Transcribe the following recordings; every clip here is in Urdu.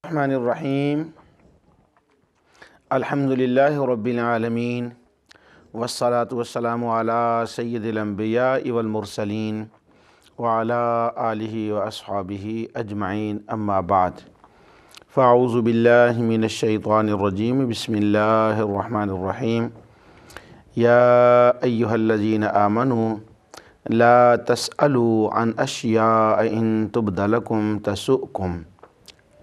الرحمن الحمدللہ رب العالمین والصلاة والسلام علی سید الانبیاء والمرسلین وعلی آلہ واصحابہ اجمعین اما بعد فاعوذ باللہ من الشیطان الرجیم بسم اللہ الرحمن الرحیم یا ایہا الذین آمنوا لا تسألوا عن اشیاء ان تبد لکم تسؤکم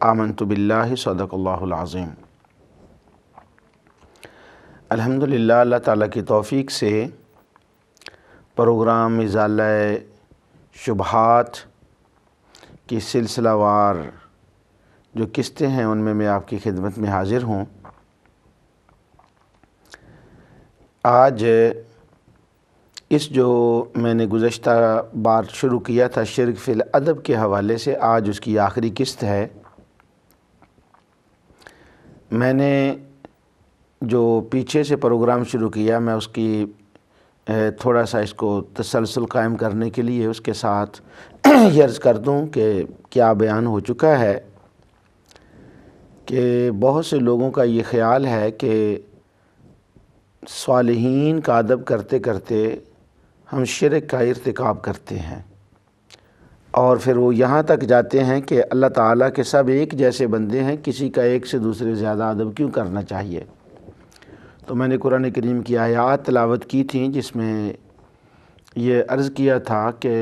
آمنت باللہ صدق اللہ العظیم۔ الحمدللہ اللہ تعالیٰ کی توفیق سے پروگرام ازالہ شبہات کی سلسلہ وار جو قسطیں ہیں ان میں آپ کی خدمت میں حاضر ہوں۔ آج اس جو میں نے گزشتہ بار شروع کیا تھا شرک فی الادب کے حوالے سے، آج اس کی آخری قسط ہے۔ میں نے جو پیچھے سے پروگرام شروع کیا، میں اس کی تھوڑا سا اس کو تسلسل قائم کرنے کے لیے اس کے ساتھ یہ عرض کر دوں کہ کیا بیان ہو چکا ہے کہ بہت سے لوگوں کا یہ خیال ہے کہ صالحین کا ادب کرتے کرتے ہم شرک کا ارتکاب کرتے ہیں، اور پھر وہ یہاں تک جاتے ہیں کہ اللہ تعالیٰ کے سب ایک جیسے بندے ہیں، کسی کا ایک سے دوسرے زیادہ ادب کیوں کرنا چاہیے۔ تو میں نے قرآن کریم کی آیات تلاوت کی تھیں جس میں یہ عرض کیا تھا کہ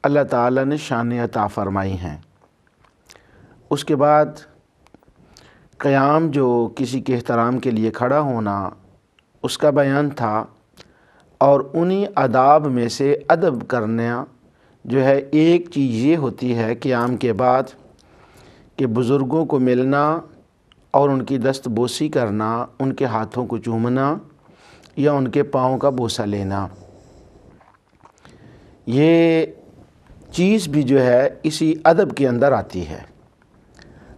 اللہ تعالیٰ نے شان عطا فرمائی ہیں۔ اس کے بعد قیام جو کسی کے احترام کے لیے کھڑا ہونا، اس کا بیان تھا، اور انہی آداب میں سے ادب کرنا جو ہے ایک چیز یہ ہوتی ہے قیام کے بعد کہ بزرگوں کو ملنا اور ان کی دست بوسی کرنا، ان کے ہاتھوں کو چومنا یا ان کے پاؤں کا بوسہ لینا، یہ چیز بھی جو ہے اسی ادب کے اندر آتی ہے۔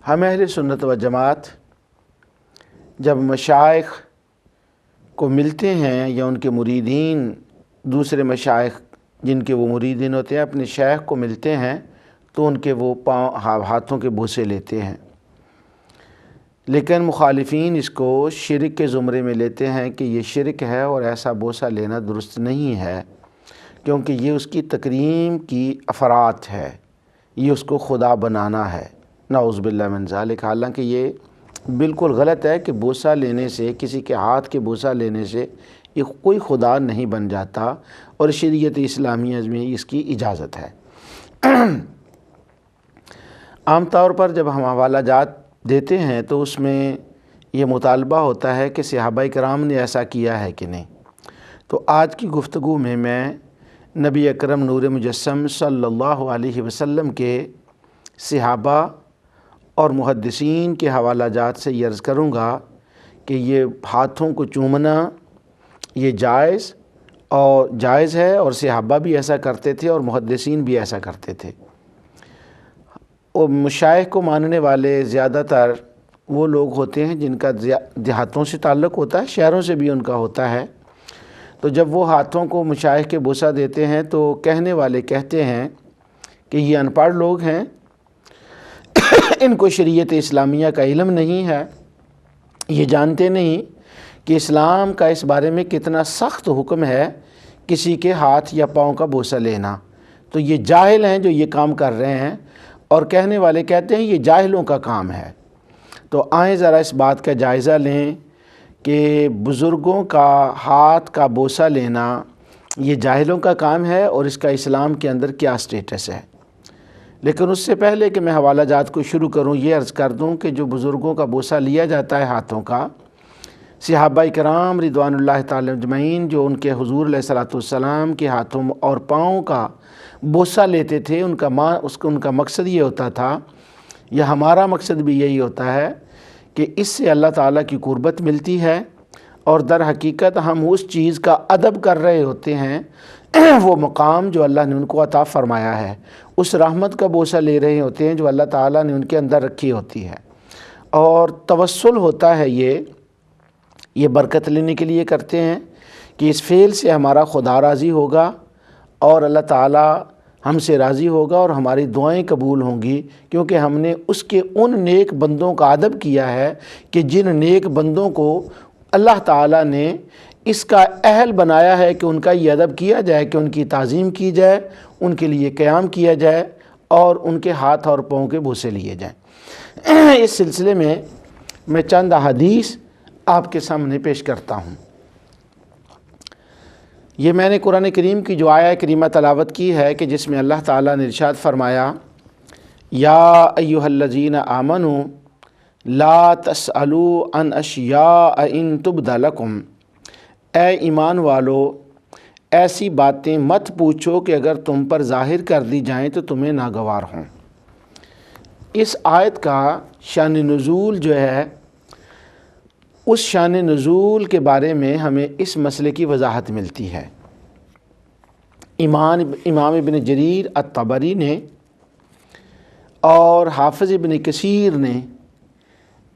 ہم اہل سنت و جماعت جب مشائخ کو ملتے ہیں یا ان کے مریدین دوسرے مشائخ جن کے وہ مریدین ہوتے ہیں اپنے شیخ کو ملتے ہیں تو ان کے وہ ہاتھوں کے بوسے لیتے ہیں، لیکن مخالفین اس کو شرک کے زمرے میں لیتے ہیں کہ یہ شرک ہے اور ایسا بوسہ لینا درست نہیں ہے، کیونکہ یہ اس کی تکریم کی افراد ہے، یہ اس کو خدا بنانا ہے۔ نعوذ باللہ من ذالک، حالانکہ یہ بالکل غلط ہے کہ بوسہ لینے سے، کسی کے ہاتھ کے بوسہ لینے سے یہ کوئی خدا نہیں بن جاتا، اور شریعت اسلامیہ میں اس کی اجازت ہے۔ عام طور پر جب ہم حوالہ جات دیتے ہیں تو اس میں یہ مطالبہ ہوتا ہے کہ صحابہ کرام نے ایسا کیا ہے کہ نہیں۔ تو آج کی گفتگو میں نبی اکرم نور مجسم صلی اللہ علیہ وسلم کے صحابہ اور محدثین کے حوالہ جات سے یہ عرض کروں گا کہ یہ ہاتھوں کو چومنا یہ جائز ہے، اور صحابہ بھی ایسا کرتے تھے اور محدثین بھی ایسا کرتے تھے۔ اور مشائخ کو ماننے والے زیادہ تر وہ لوگ ہوتے ہیں جن کا دیہاتوں سے تعلق ہوتا ہے، شہروں سے بھی ان کا ہوتا ہے۔ تو جب وہ ہاتھوں کو مشائخ کے بوسہ دیتے ہیں تو کہنے والے کہتے ہیں کہ یہ ان پڑھ لوگ ہیں، ان کو شریعت اسلامیہ کا علم نہیں ہے، یہ جانتے نہیں کہ اسلام کا اس بارے میں کتنا سخت حکم ہے کسی کے ہاتھ یا پاؤں کا بوسہ لینا، تو یہ جاہل ہیں جو یہ کام کر رہے ہیں، اور کہنے والے کہتے ہیں یہ جاہلوں کا کام ہے۔ تو آئیں ذرا اس بات کا جائزہ لیں کہ بزرگوں کا ہاتھ کا بوسہ لینا یہ جاہلوں کا کام ہے اور اس کا اسلام کے اندر کیا سٹیٹس ہے۔ لیکن اس سے پہلے کہ میں حوالہ جات کو شروع کروں یہ عرض کر دوں کہ جو بزرگوں کا بوسہ لیا جاتا ہے ہاتھوں کا، صحابہ کرام رضوان اللہ تعالی اجمعین جو ان کے حضور علیہ الصلوۃ والسلام کے ہاتھوں اور پاؤں کا بوسہ لیتے تھے، ان کا مقصد یہ ہوتا تھا، یا ہمارا مقصد بھی یہی ہوتا ہے کہ اس سے اللہ تعالیٰ کی قربت ملتی ہے، اور در حقیقت ہم اس چیز کا ادب کر رہے ہوتے ہیں، وہ مقام جو اللہ نے ان کو عطا فرمایا ہے، اس رحمت کا بوسہ لے رہے ہوتے ہیں جو اللہ تعالیٰ نے ان کے اندر رکھی ہوتی ہے، اور توسل ہوتا ہے یہ برکت لینے کے لیے کرتے ہیں کہ اس فعل سے ہمارا خدا راضی ہوگا اور اللہ تعالیٰ ہم سے راضی ہوگا اور ہماری دعائیں قبول ہوں گی، کیونکہ ہم نے اس کے ان نیک بندوں کا ادب کیا ہے کہ جن نیک بندوں کو اللہ تعالیٰ نے اس کا اہل بنایا ہے کہ ان کا یہ ادب کیا جائے کہ ان کی تعظیم کی جائے، ان کے لیے قیام کیا جائے اور ان کے ہاتھ اور پاؤں کے بوسے لیے جائیں۔ اس سلسلے میں چند احادیث آپ کے سامنے پیش کرتا ہوں۔ یہ میں نے قرآن کریم کی جو آیہ کریمہ تلاوت کی ہے کہ جس میں اللہ تعالیٰ نے ارشاد فرمایا، یا ایھا الذین آمنوا لا تسألوا عن اشیاء ان تبد لکم، اے ایمان والو ایسی باتیں مت پوچھو کہ اگر تم پر ظاہر کر دی جائیں تو تمہیں ناگوار ہوں۔ اس آیت کا شان نزول جو ہے، اس شان نزول کے بارے میں ہمیں اس مسئلے کی وضاحت ملتی ہے۔ امام ابن جریر الطبری نے اور حافظ ابن کثیر نے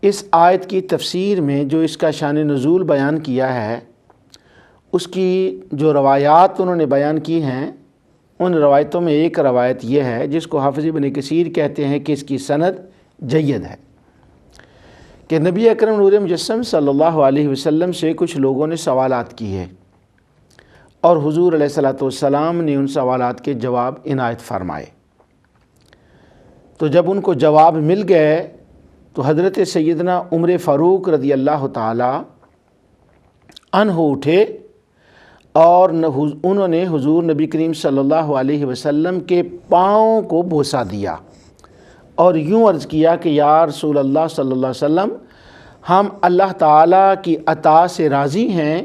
اس آیت کی تفسیر میں جو اس کا شان نزول بیان کیا ہے، اس کی جو روایات انہوں نے بیان کی ہیں، ان روایتوں میں ایک روایت یہ ہے جس کو حافظ ابن کثیر کہتے ہیں کہ اس کی سند جید ہے، کہ نبی اکرم نور مجسم صلی اللہ علیہ وسلم سے کچھ لوگوں نے سوالات کیے اور حضور علیہ الصلوۃ والسلام نے ان سوالات کے جواب عنایت فرمائے۔ تو جب ان کو جواب مل گئے تو حضرت سیدنا عمر فاروق رضی اللہ تعالی عنہ اٹھے اور انہوں نے حضور نبی کریم صلی اللہ علیہ وسلم کے پاؤں کو بوسہ دیا اور یوں عرض کیا کہ یا رسول اللہ صلی اللہ علیہ وسلم، ہم اللہ تعالیٰ کی عطا سے راضی ہیں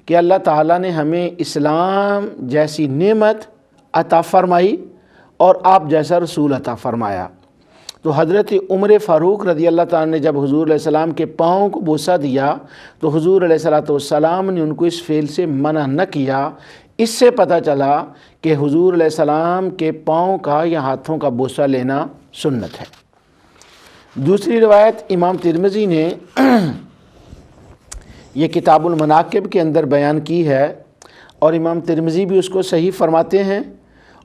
کہ اللہ تعالیٰ نے ہمیں اسلام جیسی نعمت عطا فرمائی اور آپ جیسا رسول عطا فرمایا۔ تو حضرت عمر فاروق رضی اللہ تعالیٰ نے جب حضور علیہ السلام کے پاؤں کو بوسہ دیا تو حضور علیہ السلام نے ان کو اس فعل سے منع نہ کیا۔ اس سے پتہ چلا کہ حضور علیہ السلام کے پاؤں کا یا ہاتھوں کا بوسہ لینا سنت ہے۔ دوسری روایت امام ترمذی نے یہ کتاب المناقب کے اندر بیان کی ہے اور امام ترمذی بھی اس کو صحیح فرماتے ہیں،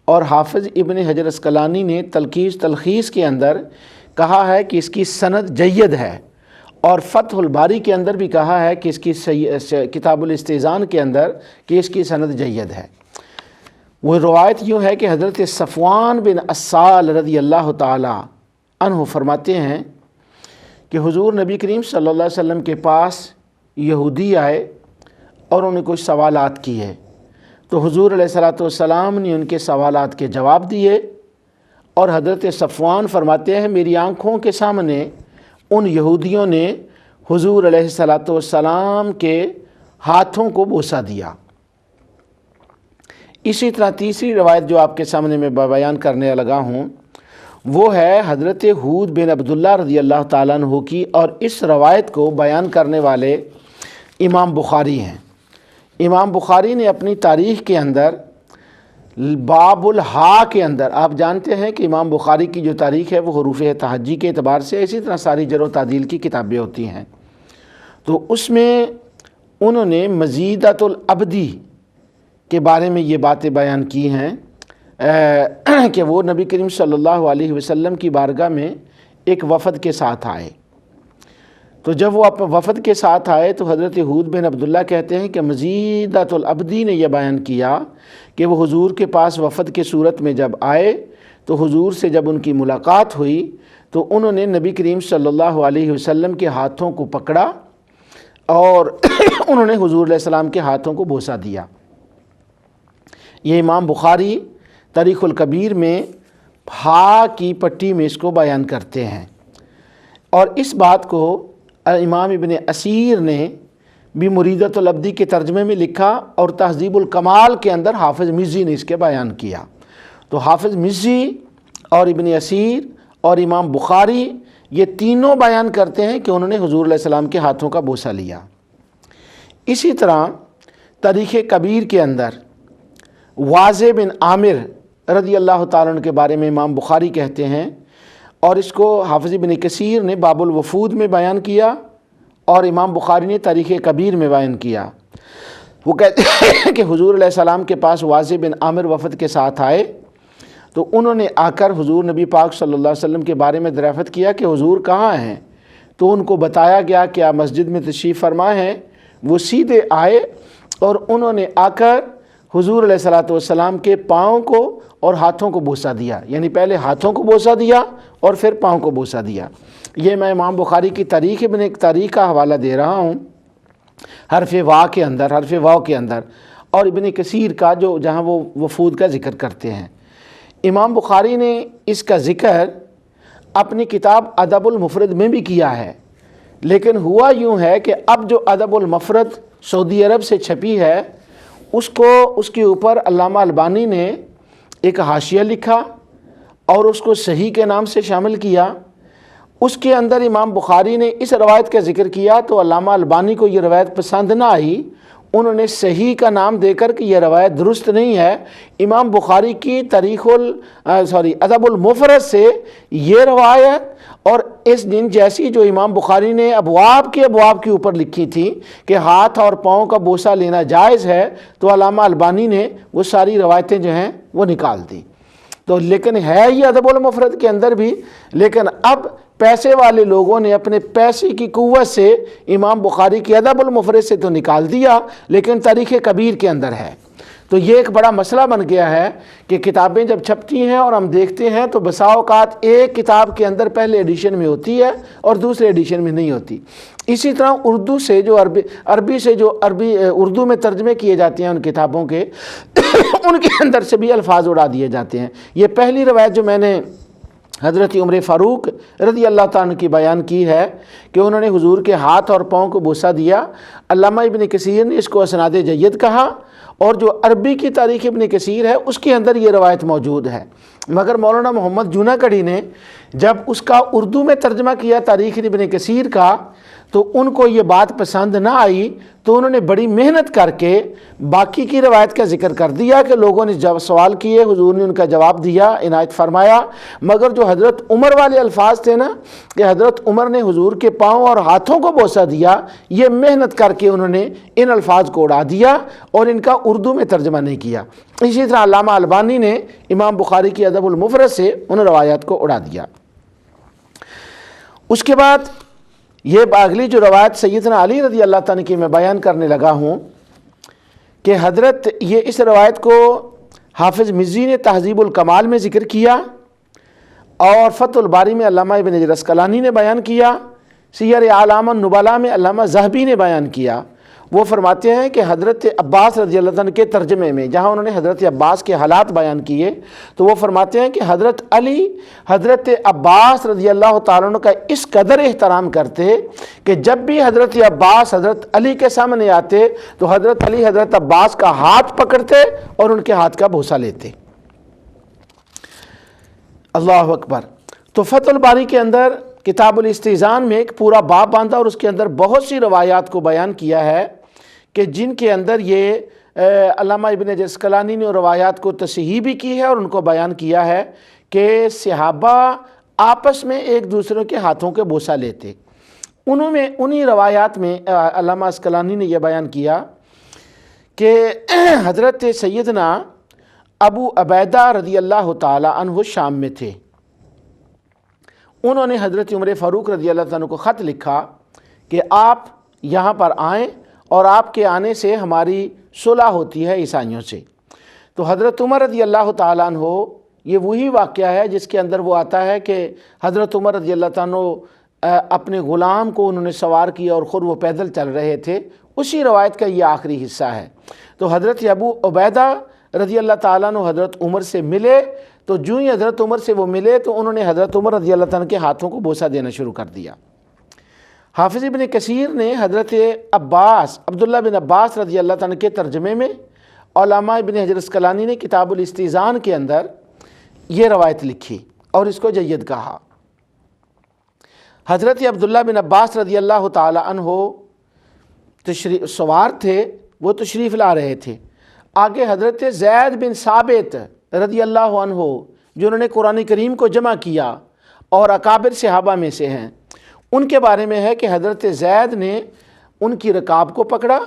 اور حافظ ابن حجر اسقلانی نے تلخیص کے اندر کہا ہے کہ اس کی سند جید ہے، اور فتح الباری کے اندر بھی کہا ہے کہ اس کی کتاب الاستئذان کے اندر کہ اس کی سند جید ہے۔ وہ روایت یوں ہے کہ حضرت صفوان بن عسال رضی اللہ تعالی عنہ فرماتے ہیں کہ حضور نبی کریم صلی اللہ علیہ وسلم کے پاس یہودی آئے اور انہیں کچھ سوالات کیے، تو حضور علیہ السلام نے ان کے سوالات کے جواب دیے، اور حضرت صفوان فرماتے ہیں میری آنکھوں کے سامنے ان یہودیوں نے حضور علیہ السلام کے ہاتھوں کو بوسہ دیا۔ اسی طرح تیسری روایت جو آپ کے سامنے میں بیان کرنے لگا ہوں وہ ہے حضرت حود بن عبداللہ رضی اللہ تعالیٰ عنہ کی، اور اس روایت کو بیان کرنے والے امام بخاری ہیں۔ امام بخاری نے اپنی تاریخ کے اندر باب الہا کے اندر، آپ جانتے ہیں کہ امام بخاری کی جو تاریخ ہے وہ حروف تہجی کے اعتبار سے، اسی طرح ساری جرح و تعدیل کی کتابیں ہوتی ہیں، تو اس میں انہوں نے مزیدۃ العبدی کے بارے میں یہ باتیں بیان کی ہیں کہ وہ نبی کریم صلی اللہ علیہ وسلم کی بارگاہ میں ایک وفد کے ساتھ آئے، تو جب وہ وفد کے ساتھ آئے تو حضرت حود بن عبداللہ کہتے ہیں کہ مزیدۃ العبدی نے یہ بیان کیا کہ وہ حضور کے پاس وفد کے صورت میں جب آئے تو حضور سے جب ان کی ملاقات ہوئی تو انہوں نے نبی کریم صلی اللہ علیہ وسلم کے ہاتھوں کو پکڑا اور انہوں نے حضور علیہ السلام کے ہاتھوں کو بوسہ دیا۔ یہ امام بخاری تاریخ الکبیر میں ہا کی پٹی میں اس کو بیان کرتے ہیں، اور اس بات کو امام ابن اسیر نے بھی مریدۃ العبدی کے ترجمے میں لکھا، اور تہذیب الکمال کے اندر حافظ مزی نے اس کے بیان کیا۔ تو حافظ مزی اور ابن اسیر اور امام بخاری یہ تینوں بیان کرتے ہیں کہ انہوں نے حضور علیہ السلام کے ہاتھوں کا بوسہ لیا۔ اسی طرح تاریخ کبیر کے اندر واضح بن عامر رضی اللہ تعالیٰ عنہ کے بارے میں امام بخاری کہتے ہیں، اور اس کو حافظ ابن کثیر نے باب الوفود میں بیان کیا اور امام بخاری نے تاریخ کبیر میں بیان کیا۔ وہ کہتے ہیں کہ حضور علیہ السلام کے پاس واضح بن عامر وفد کے ساتھ آئے تو انہوں نے آ کر حضور نبی پاک صلی اللہ علیہ وسلم کے بارے میں دریافت کیا کہ حضور کہاں ہیں؟ تو ان کو بتایا گیا کہ آپ مسجد میں تشریف فرما ہیں۔ وہ سیدھے آئے اور انہوں نے آ کر حضور علیہ الصلوۃ والسلام کے پاؤں کو اور ہاتھوں کو بوسہ دیا، یعنی پہلے ہاتھوں کو بوسہ دیا اور پھر پاؤں کو بوسہ دیا۔ یہ میں امام بخاری کی تاریخ کا حوالہ دے رہا ہوں، حرف واو کے اندر، اور ابن کثیر کا جہاں وہ وفود کا ذکر کرتے ہیں۔ امام بخاری نے اس کا ذکر اپنی کتاب ادب المفرد میں بھی کیا ہے، لیکن ہوا یوں ہے کہ اب جو ادب المفرد سعودی عرب سے چھپی ہے اس کے اوپر علامہ البانی نے ایک حاشیہ لکھا اور اس کو صحیح کے نام سے شامل کیا۔ اس کے اندر امام بخاری نے اس روایت کا ذکر کیا تو علامہ البانی کو یہ روایت پسند نہ آئی، انہوں نے صحیح کا نام دے کر کہ یہ روایت درست نہیں ہے۔ امام بخاری کی ادب المفرد سے یہ روایت اور اس دن جیسی جو امام بخاری نے ابواب کے اوپر لکھی تھی کہ ہاتھ اور پاؤں کا بوسہ لینا جائز ہے، تو علامہ البانی نے وہ ساری روایتیں جو ہیں وہ نکال دی۔ تو لیکن ہے یہ ادب المفرد کے اندر بھی، لیکن اب پیسے والے لوگوں نے اپنے پیسے کی قوت سے امام بخاری کی ادب المفرد سے تو نکال دیا، لیکن تاریخ کبیر کے اندر ہے۔ تو یہ ایک بڑا مسئلہ بن گیا ہے کہ کتابیں جب چھپتی ہیں اور ہم دیکھتے ہیں تو بسا اوقات ایک کتاب کے اندر پہلے ایڈیشن میں ہوتی ہے اور دوسرے ایڈیشن میں نہیں ہوتی۔ اسی طرح اردو سے جو اردو میں ترجمے کیے جاتے ہیں ان کتابوں کے ان کے اندر سے بھی الفاظ اڑا دیے جاتے ہیں۔ یہ پہلی روایت جو میں نے حضرت عمر فاروق رضی اللہ تعالیٰ عنہ کی بیان کی ہے کہ انہوں نے حضور کے ہاتھ اور پاؤں کو بوسہ دیا۔ علامہ ابن کثیر نے اس کو اسناد جید کہا، اور جو عربی کی تاریخ ابن کثیر ہے اس کے اندر یہ روایت موجود ہے، مگر مولانا محمد جوناگڑھی نے جب اس کا اردو میں ترجمہ کیا تاریخ ابن کثیر کا تو ان کو یہ بات پسند نہ آئی، تو انہوں نے بڑی محنت کر کے باقی کی روایت کا ذکر کر دیا کہ لوگوں نے جب سوال کیے حضور نے ان کا جواب دیا، عنایت فرمایا، مگر جو حضرت عمر والے الفاظ تھے نا کہ حضرت عمر نے حضور کے پاؤں اور ہاتھوں کو بوسہ دیا، یہ محنت کر کے انہوں نے ان الفاظ کو اڑا دیا اور ان کا اردو میں ترجمہ نہیں کیا۔ اسی طرح علامہ البانی نے امام بخاری کی ادب المفرد سے ان روایات کو اڑا دیا۔ اس کے بعد یہ اگلی جو روایت سیدنا علی رضی اللہ تعالیٰ کی میں بیان کرنے لگا ہوں کہ حضرت اس روایت کو حافظ مزی نے تہذیب الکمال میں ذکر کیا اور فتح الباری میں علامہ ابن حجر عسقلانی نے بیان کیا، سیر اعلام النبلاء میں علامہ ذہبی نے بیان کیا۔ وہ فرماتے ہیں کہ حضرت عباس رضی اللہ عنہ کے ترجمے میں جہاں انہوں نے حضرت عباس کے حالات بیان کیے تو وہ فرماتے ہیں کہ حضرت علی حضرت عباس رضی اللہ تعالیٰ عنہ کا اس قدر احترام کرتے کہ جب بھی حضرت عباس حضرت علی کے سامنے آتے تو حضرت علی حضرت عباس کا ہاتھ پکڑتے اور ان کے ہاتھ کا بوسہ لیتے۔ اللہ اکبر۔ تو فتح الباری کے اندر کتاب الاستئذان میں ایک پورا باب باندھا اور اس کے اندر بہت سی روایات کو بیان کیا ہے کہ جن کے اندر یہ علامہ ابن حجر عسقلانی نے روایات کو تصحیح بھی کی ہے اور ان کو بیان کیا ہے کہ صحابہ آپس میں ایک دوسرے کے ہاتھوں کے بوسہ لیتے۔ انہی روایات میں علامہ عسقلانی نے یہ بیان کیا کہ حضرت سیدنا ابو عبیدہ رضی اللہ تعالی عنہ شام میں تھے، انہوں نے حضرت عمر فاروق رضی اللہ عنہ کو خط لکھا کہ آپ یہاں پر آئیں اور آپ کے آنے سے ہماری صلح ہوتی ہے عیسائیوں سے۔ تو حضرت عمر رضی اللہ تعالیٰ عنہ، یہ وہی واقعہ ہے جس کے اندر وہ آتا ہے کہ حضرت عمر رضی اللہ تعالیٰ عنہ اپنے غلام کو انہوں نے سوار کیا اور خود وہ پیدل چل رہے تھے، اسی روایت کا یہ آخری حصہ ہے۔ تو حضرت ابو عبیدہ رضی اللہ تعالیٰ عنہ حضرت عمر سے ملے، تو جو ہی حضرت عمر سے وہ ملے تو انہوں نے حضرت عمر رضی اللہ تعالیٰ کے ہاتھوں کو بوسہ دینا شروع کر دیا۔ حافظ ابن کثیر نے حضرت عباس عبداللہ بن عباس رضی اللہ تعالیٰ کے ترجمے میں، علامہ ابن حجر عسقلانی نے کتاب الاستئذان کے اندر یہ روایت لکھی اور اس کو جید کہا۔ حضرت عبداللہ بن عباس رضی اللہ تعالی عنہ سوار تھے، وہ تشریف لا رہے تھے، آگے حضرت زید بن ثابت رضی اللہ عنہ جنہوں نے قرآن کریم کو جمع کیا اور اکابر صحابہ میں سے ہیں، ان کے بارے میں ہے کہ حضرت زید نے ان کی رکاب کو پکڑا،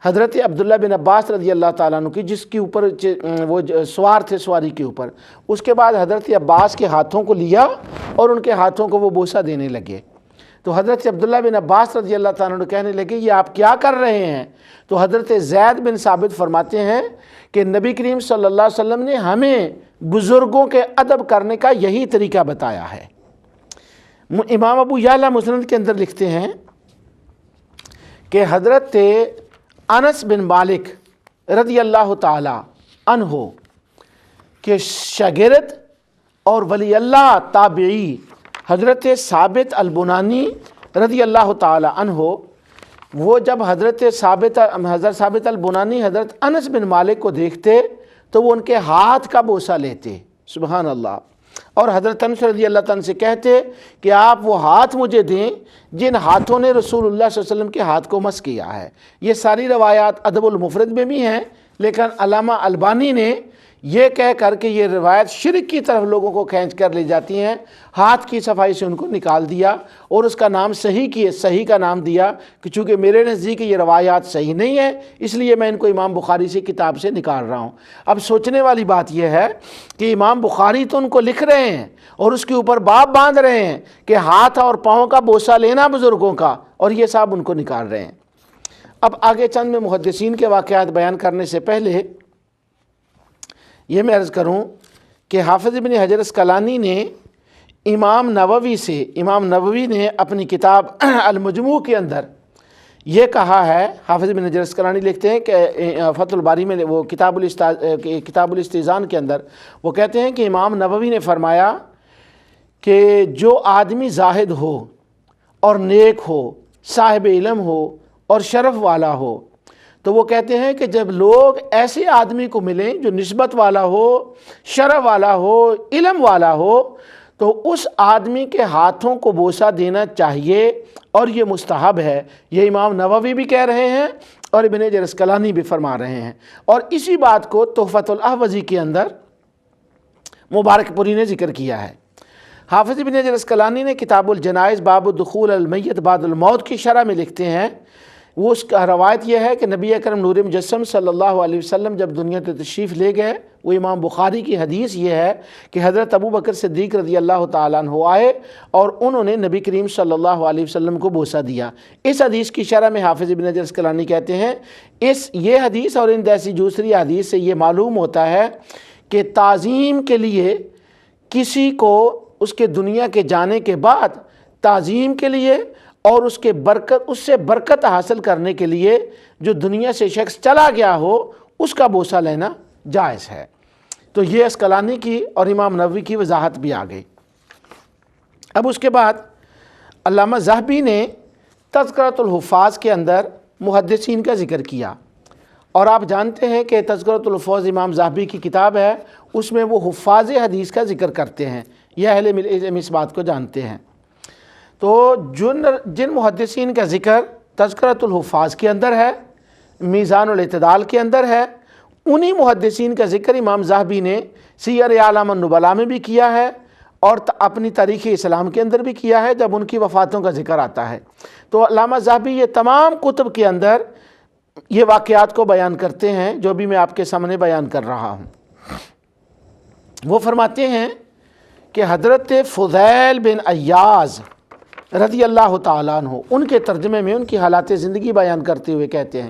حضرت عبداللہ بن عباس رضی اللہ تعالیٰ عنہ کی، جس کے اوپر وہ سوار تھے سواری کے اوپر، اس کے بعد حضرت عباس کے ہاتھوں کو لیا اور ان کے ہاتھوں کو وہ بوسہ دینے لگے۔ تو حضرت عبداللہ بن عباس رضی اللہ تعالیٰ عنہ کہنے لگے یہ آپ کیا کر رہے ہیں؟ تو حضرت زید بن ثابت فرماتے ہیں کہ نبی کریم صلی اللہ علیہ وسلم نے ہمیں بزرگوں کے ادب کرنے کا یہی طریقہ بتایا ہے۔ امام ابو یعلا مسند کے اندر لکھتے ہیں کہ حضرت انس بن مالک رضی اللہ تعالی عنہ کے شاگرد اور ولی اللہ تابعی حضرت ثابت البنانی رضی اللہ تعالی عنہ، وہ جب حضرت ثابت البنانی حضرت انس بن مالک کو دیکھتے تو وہ ان کے ہاتھ کا بوسہ لیتے، سبحان اللہ، اور حضرت انس رضی اللہ تعالیٰ سے کہتے کہ آپ وہ ہاتھ مجھے دیں جن ہاتھوں نے رسول اللہ صلی اللہ علیہ وسلم کے ہاتھ کو مس کیا ہے۔ یہ ساری روایات ادب المفرد میں بھی ہیں، لیکن علامہ البانی نے یہ کہہ کر کہ یہ روایت شرک کی طرف لوگوں کو کھینچ کر لے جاتی ہیں، ہاتھ کی صفائی سے ان کو نکال دیا اور اس کا نام صحیح کا نام دیا کہ چونکہ میرے نزدیک یہ روایات صحیح نہیں ہیں، اس لیے میں ان کو امام بخاری سے کتاب سے نکال رہا ہوں۔ اب سوچنے والی بات یہ ہے کہ امام بخاری تو ان کو لکھ رہے ہیں اور اس کے اوپر باب باندھ رہے ہیں کہ ہاتھ اور پاؤں کا بوسہ لینا بزرگوں کا، اور یہ صاحب ان کو نکال رہے ہیں۔ اب آگے چند میں محدثین کے واقعات بیان کرنے سے پہلے یہ میں عرض کروں کہ حافظ ابن حجر اسقلانی نے امام نووی نے اپنی کتاب المجموع کے اندر یہ کہا ہے، حافظ ابن حجر اسقلانی لکھتے ہیں کہ فتح الباری میں وہ کتاب الاستئذان کے اندر وہ کہتے ہیں کہ امام نووی نے فرمایا کہ جو آدمی زاہد ہو اور نیک ہو، صاحب علم ہو اور شرف والا ہو، تو وہ کہتے ہیں کہ جب لوگ ایسے آدمی کو ملیں جو نسبت والا ہو، شرف والا ہو، علم والا ہو، تو اس آدمی کے ہاتھوں کو بوسہ دینا چاہیے اور یہ مستحب ہے۔ یہ امام نووی بھی کہہ رہے ہیں اور ابن حجر اسقلانی بھی فرما رہے ہیں، اور اسی بات کو تحفۃ الاحوذی کے اندر مبارک پوری نے ذکر کیا ہے۔ حافظ ابن حجر اسقلانی نے کتاب الجنائز باب دخول المیت بعد الموت کی شرح میں لکھتے ہیں، وہ اس کا روایت یہ ہے کہ نبی اکرم نور مجسم صلی اللہ علیہ وسلم جب دنیا سے تشریف لے گئے، وہ امام بخاری کی حدیث یہ ہے کہ حضرت ابو بکر صدیق رضی اللہ تعالیٰ عنہ آئے اور انہوں نے نبی کریم صلی اللہ علیہ وسلم کو بوسہ دیا۔ اس حدیث کی شرح میں حافظ ابن حجر اسقلانی کہتے ہیں یہ حدیث اور ان جیسی دوسری حدیث سے یہ معلوم ہوتا ہے کہ تعظیم کے لیے کسی کو اس کے دنیا کے جانے کے بعد تعظیم کے لیے اور اس سے برکت حاصل کرنے کے لیے جو دنیا سے شخص چلا گیا ہو اس کا بوسہ لینا جائز ہے۔ تو یہ اسقلانی کی اور امام نووی کی وضاحت بھی آ گئی۔ اب اس کے بعد علامہ ذہبی نے تذکرۃ الحفاظ کے اندر محدثین کا ذکر کیا، اور آپ جانتے ہیں کہ تذکرۃ الحفاظ امام ذہبی کی کتاب ہے، اس میں وہ حفاظ حدیث کا ذکر کرتے ہیں، یہ اہل علم اس بات کو جانتے ہیں۔ تو جن محدثین کا ذکر تذکرۃ الحفاظ کے اندر ہے، میزان الاعتدال کے اندر ہے، انہی محدثین کا ذکر امام ذہبی نے سیر اعلام النبلاء میں بھی کیا ہے اور اپنی تاریخ اسلام کے اندر بھی کیا ہے جب ان کی وفاتوں کا ذکر آتا ہے۔ تو علامہ ذہبی یہ تمام کتب کے اندر یہ واقعات کو بیان کرتے ہیں جو بھی میں آپ کے سامنے بیان کر رہا ہوں۔ وہ فرماتے ہیں کہ حضرت فضیل بن ایاز رضی اللہ تعالیٰ عنہ ان کے ترجمے میں ان کی حالات زندگی بیان کرتے ہوئے کہتے ہیں،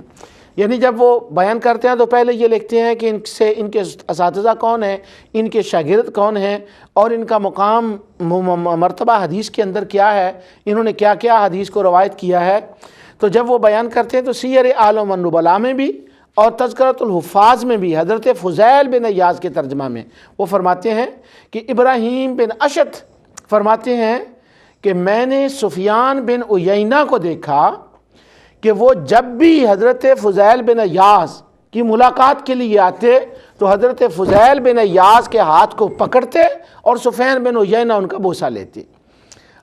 یعنی جب وہ بیان کرتے ہیں تو پہلے یہ لکھتے ہیں کہ ان کے اساتذہ کون ہیں، ان کے شاگرد کون ہیں، اور ان کا مقام مرتبہ حدیث کے اندر کیا ہے، انہوں نے کیا کیا حدیث کو روایت کیا ہے۔ تو جب وہ بیان کرتے ہیں تو سیر اعلام النبلاء میں بھی اور تذکرۃ الحفاظ میں بھی حضرت فضیل بن ایاز کے ترجمہ میں وہ فرماتے ہیں کہ ابراہیم بن اشت فرماتے ہیں کہ میں نے سفیان بن عیینہ کو دیکھا کہ وہ جب بھی حضرت فضیل بن ایاز کی ملاقات کے لیے آتے تو حضرت فضیل بن ایاز کے ہاتھ کو پکڑتے اور سفیان بن عیینہ ان کا بوسہ لیتے۔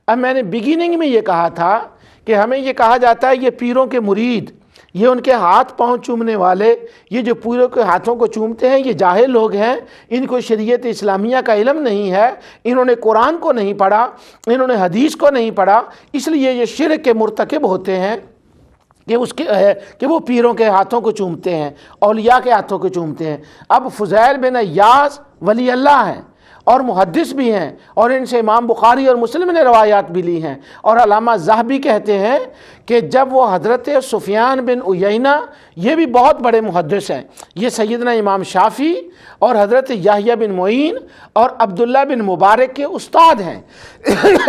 اب میں نے بگیننگ میں یہ کہا تھا کہ ہمیں یہ کہا جاتا ہے یہ پیروں کے مرید، یہ ان کے ہاتھ پاؤں چومنے والے، یہ جو پیروں کے ہاتھوں کو چومتے ہیں یہ جاہل لوگ ہیں، ان کو شریعت اسلامیہ کا علم نہیں ہے، انہوں نے قرآن کو نہیں پڑھا، انہوں نے حدیث کو نہیں پڑھا، اس لیے یہ شرک کے مرتکب ہوتے ہیں۔ کہ وہ پیروں کے ہاتھوں کو چومتے ہیں، اولیاء کے ہاتھوں کو چومتے ہیں۔ اب فضیل بن عیاض ولی اللہ ہیں اور محدث بھی ہیں، اور ان سے امام بخاری اور مسلم نے روایات بھی لی ہیں۔ اور علامہ ذہبی کہتے ہیں کہ جب وہ حضرت سفیان بن عیینہ، یہ بھی بہت بڑے محدث ہیں، یہ سیدنا امام شافعی اور حضرت یحییٰ بن معین اور عبداللہ بن مبارک کے استاد ہیں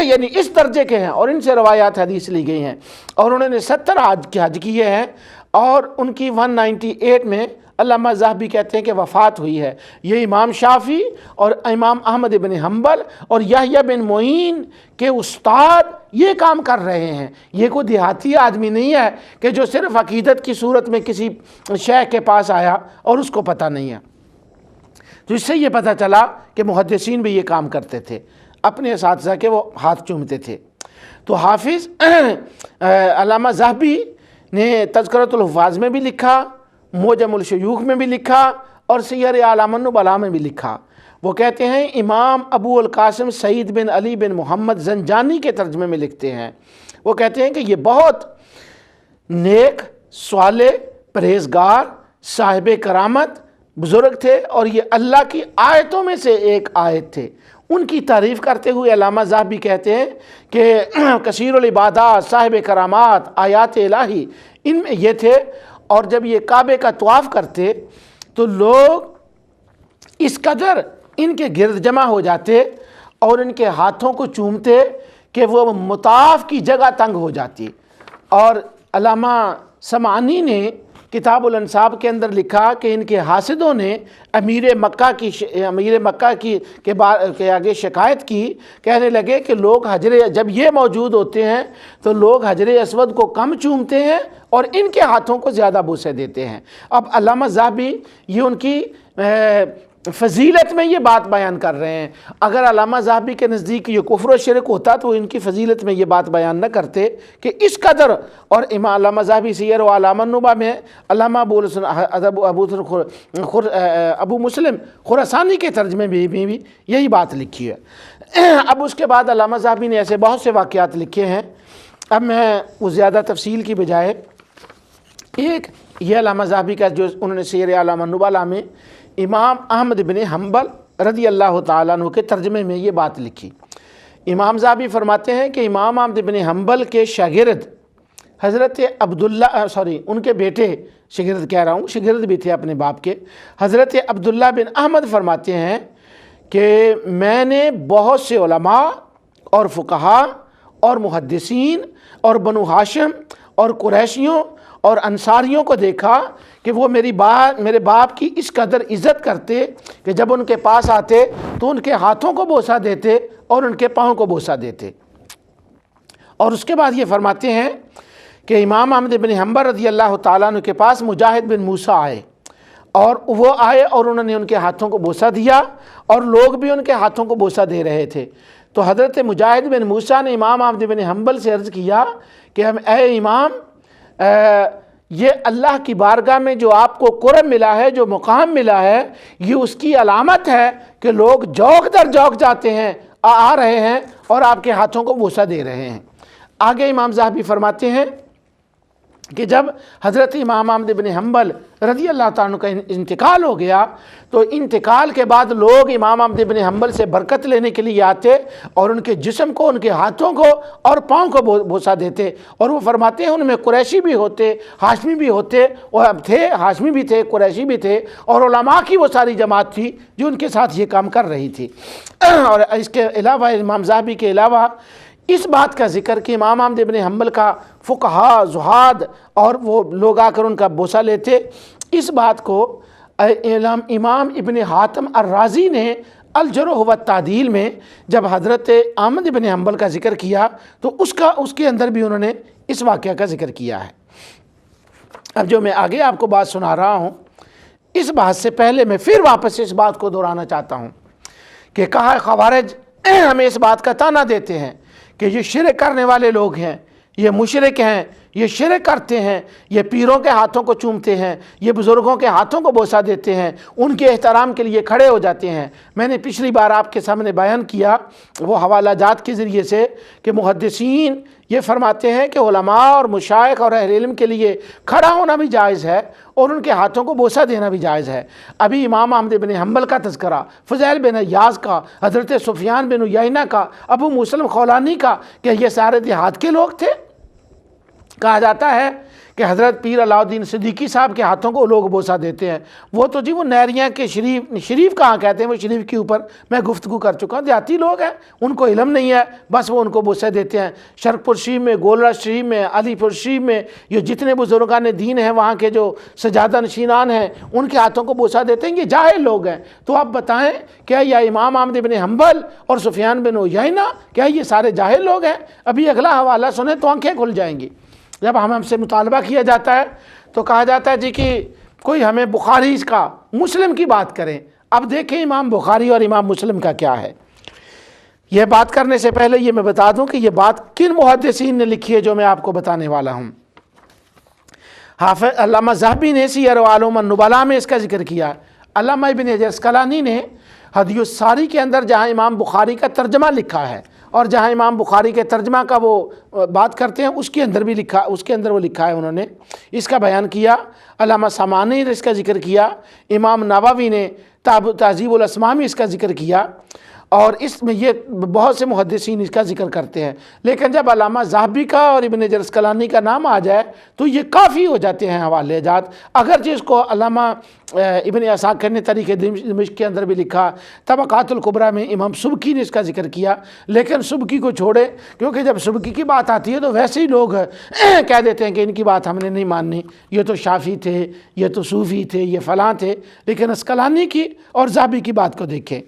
یعنی اس درجے کے ہیں، اور ان سے روایات حدیث لی گئی ہیں، اور انہوں نے 70 حج کیے ہیں، اور ان کی 198 میں علامہ ذہبی کہتے ہیں کہ وفات ہوئی ہے۔ یہ امام شافعی اور امام احمد بن حنبل اور یحییٰ بن معین کے استاد یہ کام کر رہے ہیں۔ یہ کوئی دیہاتی آدمی نہیں ہے کہ جو صرف عقیدت کی صورت میں کسی شیخ کے پاس آیا اور اس کو پتہ نہیں ہے۔ تو اس سے یہ پتہ چلا کہ محدثین بھی یہ کام کرتے تھے، اپنے اساتذہ کے وہ ہاتھ چومتے تھے۔ تو حافظ علامہ ذہبی نے تذکرۃ الحفاظ میں بھی لکھا، معجم الشیوخ میں بھی لکھا، اور سیر اعلام النبلاء میں بھی لکھا۔ وہ کہتے ہیں، امام ابو القاسم سعید بن علی بن محمد زنجانی کے ترجمے میں لکھتے ہیں، وہ کہتے ہیں کہ یہ بہت نیک، صالح، پرہیزگار، صاحب کرامت بزرگ تھے، اور یہ اللہ کی آیتوں میں سے ایک آیت تھے۔ ان کی تعریف کرتے ہوئے علامہ ذہبی کہتے ہیں کہ کثیر العبادات، صاحب کرامات، آیات الہی، ان میں یہ تھے۔ اور جب یہ کعبے کا طواف کرتے تو لوگ اس قدر ان کے گرد جمع ہو جاتے اور ان کے ہاتھوں کو چومتے کہ وہ مطاف کی جگہ تنگ ہو جاتی۔ اور علامہ سمعانی نے کتاب الانصاب کے اندر لکھا کہ ان کے حاسدوں نے امیر مکہ کے آگے شکایت کی، کہنے لگے کہ لوگ جب یہ موجود ہوتے ہیں تو لوگ حجر اسود کو کم چومتے ہیں اور ان کے ہاتھوں کو زیادہ بوسے دیتے ہیں۔ اب علامہ ذہبی یہ ان کی فضیلت میں یہ بات بیان کر رہے ہیں۔ اگر علامہ ذہبی کے نزدیک یہ کفر و شرک ہوتا تو ان کی فضیلت میں یہ بات بیان نہ کرتے کہ اس قدر۔ اور امام علامہ ذہبی سیر و اعلام النبلاء میں علامہ ابو مسلم خراسانی کے ترجمے میں بھی یہی بات لکھی ہے۔ اب اس کے بعد علامہ ذہبی نے ایسے بہت سے واقعات لکھے ہیں۔ اب میں وہ زیادہ تفصیل کی بجائے ایک یہ علامہ ذہبی کا جو انہوں نے سیر اعلام النبلاء میں امام احمد بن حنبل رضی اللہ تعالیٰ عنہ کے ترجمے میں یہ بات لکھی۔ امام ذہبی فرماتے ہیں کہ امام احمد بن حنبل کے شاگرد حضرت ان کے بیٹے، شاگرد بھی تھے اپنے باپ کے، حضرت عبداللہ بن احمد فرماتے ہیں کہ میں نے بہت سے علماء اور فقہاء اور محدثین اور بنو ہاشم اور قریشیوں اور انصاریوں کو دیکھا کہ وہ میرے باپ کی اس قدر عزت کرتے کہ جب ان کے پاس آتے تو ان کے ہاتھوں کو بوسہ دیتے اور ان کے پاؤں کو بوسہ دیتے۔ اور اس کے بعد یہ فرماتے ہیں کہ امام احمد بن حنبل رضی اللہ تعالیٰ عنہ کے پاس مجاہد بن موسیٰ آئے، اور وہ آئے اور انہوں نے ان کے ہاتھوں کو بوسہ دیا، اور لوگ بھی ان کے ہاتھوں کو بوسہ دے رہے تھے۔ تو حضرت مجاہد بن موسیٰ نے امام احمد بن حنبل سے عرض کیا کہ اے امام، یہ اللہ کی بارگاہ میں جو آپ کو قرب ملا ہے، جو مقام ملا ہے، یہ اس کی علامت ہے کہ لوگ جوک در جوک جاتے ہیں، آ رہے ہیں اور آپ کے ہاتھوں کو بوسہ دے رہے ہیں۔ آگے امام ذہبی فرماتے ہیں کہ جب حضرت امام احمد بن حنبل رضی اللہ تعالیٰ عنہ کا انتقال ہو گیا تو انتقال کے بعد لوگ امام احمد بن حنبل سے برکت لینے کے لیے آتے اور ان کے جسم کو، ان کے ہاتھوں کو اور پاؤں کو بوسہ دیتے۔ اور وہ فرماتے ہیں ان میں قریشی بھی ہوتے، ہاشمی بھی ہوتے، ہاشمی بھی تھے، قریشی بھی تھے، اور علماء کی وہ ساری جماعت تھی جو ان کے ساتھ یہ کام کر رہی تھی۔ اور اس کے علاوہ امام ذہبی کے علاوہ اس بات کا ذکر کہ امام احمد بن حنبل کا فقہاء، زہاد اور وہ لوگ آ کر ان کا بوسہ لیتے، اس بات کو امام ابن حاتم الرازی نے الجرح والتعدیل میں جب حضرت احمد بن حنبل کا ذکر کیا تو اس کے اندر بھی انہوں نے اس واقعہ کا ذکر کیا ہے۔ اب جو میں آگے آپ کو بات سنا رہا ہوں، اس بات سے پہلے میں پھر واپس اس بات کو دہرانا چاہتا ہوں کہ کہا خوارج ہمیں اس بات کا طعنہ دیتے ہیں کہ یہ شرک کرنے والے لوگ ہیں، یہ مشرک ہیں، یہ شرک کرتے ہیں، یہ پیروں کے ہاتھوں کو چومتے ہیں، یہ بزرگوں کے ہاتھوں کو بوسہ دیتے ہیں، ان کے احترام کے لیے کھڑے ہو جاتے ہیں۔ میں نے پچھلی بار آپ کے سامنے بیان کیا وہ حوالہ جات کے ذریعے سے کہ محدثین یہ فرماتے ہیں کہ علماء اور مشائخ اور اہل علم کے لیے کھڑا ہونا بھی جائز ہے اور ان کے ہاتھوں کو بوسہ دینا بھی جائز ہے۔ ابھی امام احمد بن حنبل کا تذکرہ، فضیل بن عیاض کا، حضرت سفیان بن عیینہ کا، ابو مسلم خولانی کا، کہ یہ سارے دیہات کے لوگ تھے۔ کہا جاتا ہے کہ حضرت پیر علاؤ الدین صدیقی صاحب کے ہاتھوں کو لوگ بوسہ دیتے ہیں۔ وہ تو جی وہ نیریاں کے شریف کہاں کہتے ہیں، وہ شریف کے اوپر میں گفتگو کر چکا ہوں۔ دیہاتی لوگ ہیں، ان کو علم نہیں ہے، بس وہ ان کو بوسہ دیتے ہیں۔ شرق پور شریف میں، گولڑا شریف میں، علی پور شریف میں یہ جتنے بزرگان دین ہیں، وہاں کے جو سجادہ نشینان ہیں، ان کے ہاتھوں کو بوسہ دیتے ہیں۔ یہ جاہل لوگ ہیں۔ تو آپ بتائیں کیا یہ امام احمد بن حنبل اور سفیان بن عیینہ کیا یہ سارے جاہل لوگ ہیں؟ ابھی اگلا حوالہ سنیں تو آنکھیں کھل جائیں گی۔ جب ہم سے مطالبہ کیا جاتا ہے تو کہا جاتا ہے جی کہ کوئی ہمیں بخاری کا، مسلم کی بات کریں۔ اب دیکھیں امام بخاری اور امام مسلم کا کیا ہے۔ یہ بات کرنے سے پہلے یہ میں بتا دوں کہ یہ بات کن محدثین نے لکھی ہے جو میں آپ کو بتانے والا ہوں۔ حافظ علامہ ذہبی نے سیر وعلوم النبلاء میں اس کا ذکر کیا۔ علامہ ابن حجر اسقلانی نے ہدی الساری کے اندر جہاں امام بخاری کا ترجمہ لکھا ہے اور جہاں امام بخاری کے ترجمہ کا وہ بات کرتے ہیں اس کے اندر بھی لکھا، اس کے اندر وہ لکھا ہے، انہوں نے اس کا بیان کیا۔ علامہ سمعانی نے اس کا ذکر کیا، امام نووی نے تہذیب الاسماء میں اس کا ذکر کیا، اور اس میں یہ بہت سے محدثین اس کا ذکر کرتے ہیں۔ لیکن جب علامہ ذہبی کا اور ابن حجر اسقلانی کا نام آ جائے تو یہ کافی ہو جاتے ہیں حوالے جات۔ اگرچہ اس کو علامہ ابن عساکر نے تاریخ دمشق کے اندر بھی لکھا، طبقات الکبریٰ میں امام سبکی نے اس کا ذکر کیا، لیکن سبکی کو چھوڑے، کیونکہ جب سبکی کی بات آتی ہے تو ویسے ہی لوگ کہہ دیتے ہیں کہ ان کی بات ہم نے نہیں ماننی، یہ تو شافعی تھے، یہ تو صوفی تھے، یہ فلاں تھے۔ لیکن اسقلانی کی اور ذہبی کی بات کو دیکھیں۔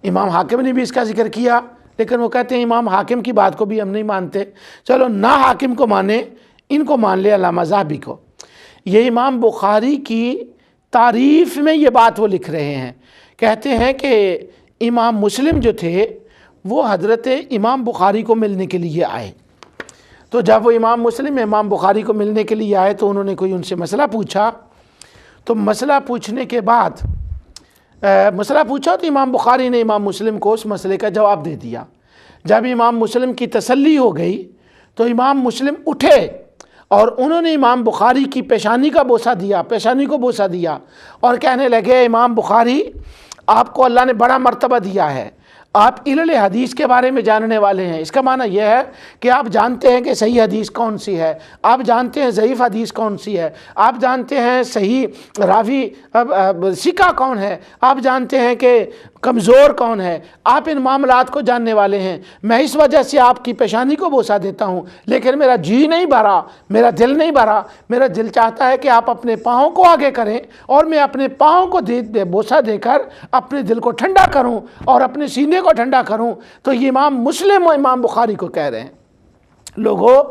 امام حاکم نے بھی اس کا ذکر کیا، لیکن وہ کہتے ہیں امام حاکم کی بات کو بھی ہم نہیں مانتے، چلو نہ حاکم کو مانیں، ان کو مان لے علامہ ذہبی کو۔ یہ امام بخاری کی تعریف میں یہ بات وہ لکھ رہے ہیں، کہتے ہیں کہ امام مسلم جو تھے وہ حضرت امام بخاری کو ملنے کے لیے آئے۔ تو جب وہ امام مسلم امام بخاری کو ملنے کے لیے آئے تو انہوں نے کوئی ان سے مسئلہ پوچھا، تو مسئلہ پوچھنے کے بعد مسئلہ پوچھا تو امام بخاری نے امام مسلم کو اس مسئلے کا جواب دے دیا۔ جب امام مسلم کی تسلی ہو گئی تو امام مسلم اٹھے اور انہوں نے امام بخاری کی پیشانی کا بوسہ دیا، پیشانی کو بوسہ دیا، اور کہنے لگے امام بخاری آپ کو اللہ نے بڑا مرتبہ دیا ہے، آپ علل حدیث کے بارے میں جاننے والے ہیں۔ اس کا معنی یہ ہے کہ آپ جانتے ہیں کہ صحیح حدیث کون سی ہے، آپ جانتے ہیں ضعیف حدیث کون سی ہے، آپ جانتے ہیں صحیح راوی ثقہ کون ہے، آپ جانتے ہیں کہ کمزور کون ہے، آپ ان معاملات کو جاننے والے ہیں۔ میں اس وجہ سے آپ کی پیشانی کو بوسہ دیتا ہوں، لیکن میرا جی نہیں بھرا، میرا دل نہیں بھرا، میرا دل چاہتا ہے کہ آپ اپنے پاؤں کو آگے کریں اور میں اپنے پاؤں کو بوسہ دے کر اپنے دل کو ٹھنڈا کروں اور اپنے سینے کو ٹھنڈا کروں۔ تو یہ امام مسلم و امام بخاری کو کہہ رہے ہیں۔ لوگوں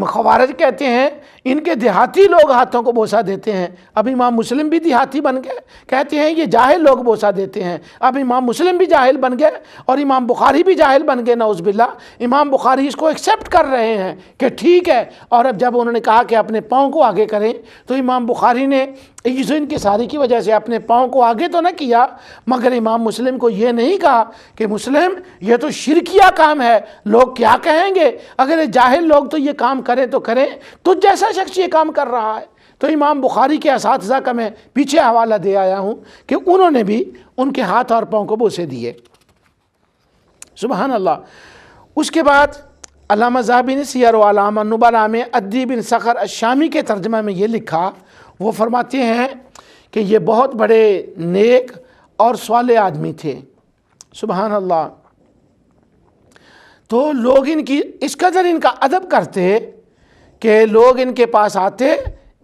خوارج کہتے ہیں ان کے دیہاتی لوگ ہاتھوں کو بوسہ دیتے ہیں، اب امام مسلم بھی دیہاتی بن گئے، کہتے ہیں یہ جاہل لوگ بوسہ دیتے ہیں، اب امام مسلم بھی جاہل بن گئے اور امام بخاری بھی جاہل بن گئے، نعوذ باللہ۔ امام بخاری اس کو ایکسیپٹ کر رہے ہیں کہ ٹھیک ہے، اور اب جب انہوں نے کہا کہ اپنے پاؤں کو آگے کریں تو امام بخاری نے ان کی ساری کی وجہ سے اپنے پاؤں کو آگے تو نہ کیا، مگر امام مسلم کو یہ نہیں کہا کہ مسلم یہ تو شرکیہ کام ہے، لوگ کیا کہیں گے، اگر یہ جاہل لوگ تو یہ کام کریں تو کریں، تو جیسا شخص یہ کام کر رہا ہے۔ تو امام بخاری کے اساتذہ کا میں پیچھے حوالہ دے آیا ہوں کہ انہوں نے بھی ان کے ہاتھ اور پاؤں کو بوسے دیے۔ سبحان اللہ۔ اس کے بعد علامہ ذہبی نے سیر اعلام النبلاء میں عدی بن صخر الشامی کے ترجمہ میں یہ لکھا، وہ فرماتے ہیں کہ یہ بہت بڑے نیک اور صالح آدمی تھے۔ سبحان اللہ۔ تو لوگ ان کی اس قدر ان کا ادب کرتے کہ لوگ ان کے پاس آتے،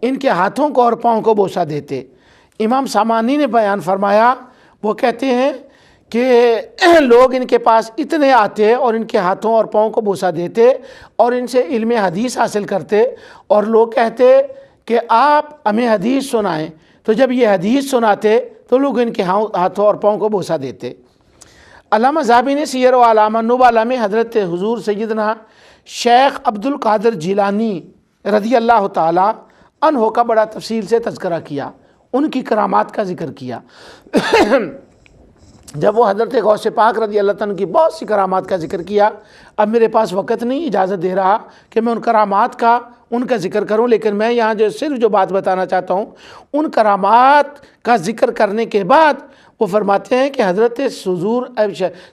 ان کے ہاتھوں کو اور پاؤں کو بوسہ دیتے۔ امام سمعانی نے بیان فرمایا، وہ کہتے ہیں کہ لوگ ان کے پاس اتنے آتے اور ان کے ہاتھوں اور پاؤں کو بوسہ دیتے اور ان سے علم حدیث حاصل کرتے، اور لوگ کہتے کہ آپ ہمیں حدیث سنائیں، تو جب یہ حدیث سناتے تو لوگ ان کے ہاتھوں اور پاؤں کو بوسہ دیتے۔ علامہ ذہبی نے سیر و علامہ نبالہ میں حضرت حضور سیدنا شیخ عبد القادر جیلانی رضی اللہ تعالی عنہ کا بڑا تفصیل سے تذکرہ کیا، ان کی کرامات کا ذکر کیا۔ جب وہ حضرت غوث پاک رضی اللہ تعالیٰ کی بہت سی کرامات کا ذکر کیا، اب میرے پاس وقت نہیں اجازت دے رہا کہ میں ان کرامات کا ان کا ذکر کروں، لیکن میں یہاں صرف جو بات بتانا چاہتا ہوں، ان کرامات کا ذکر کرنے کے بعد وہ فرماتے ہیں کہ حضرت حضور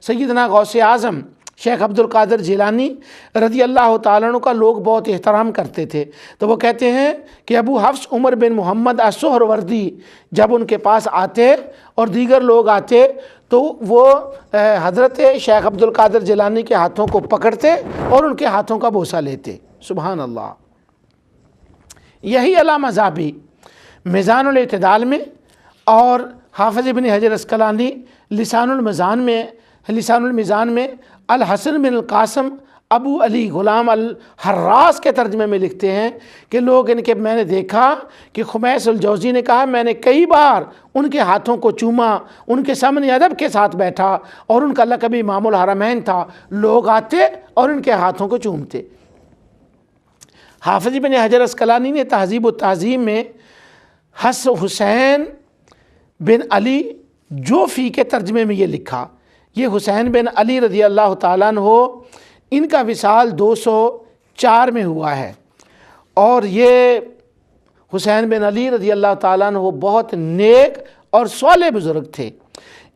سیدنا غوث اعظم شیخ عبد القادر جیلانی رضی اللہ تعالیٰ عنہ کا لوگ بہت احترام کرتے تھے۔ تو وہ کہتے ہیں کہ ابو حفص عمر بن محمد السہروردی جب ان کے پاس آتے اور دیگر لوگ آتے تو وہ حضرت شیخ عبد القادر جیلانی کے ہاتھوں کو پکڑتے اور ان کے ہاتھوں کا بوسہ لیتے۔ سبحان اللہ۔ یہی علامہ ذہبی میزان الاعتدال میں اور حافظ ابن حجر اسقلانی لسان المیزان میں الحسن بن القاسم ابو علی غلام الحراس کے ترجمے میں لکھتے ہیں کہ لوگ میں نے دیکھا کہ خمیس الجوزی نے کہا میں نے کئی بار ان کے ہاتھوں کو چوما، ان کے سامنے ادب کے ساتھ بیٹھا، اور ان کا لقب امام الحرمین تھا، لوگ آتے اور ان کے ہاتھوں کو چومتے۔ حافظ ابن حجر اسقلانی نے تہذیب التہذیب میں حسین بن علی جوفی کے ترجمے میں یہ لکھا، یہ حسین بن علی رضی اللہ تعالیٰ عنہ ان کا وصال 204 میں ہوا ہے، اور یہ حسین بن علی رضی اللہ تعالیٰ عنہ بہت نیک اور صالح بزرگ تھے۔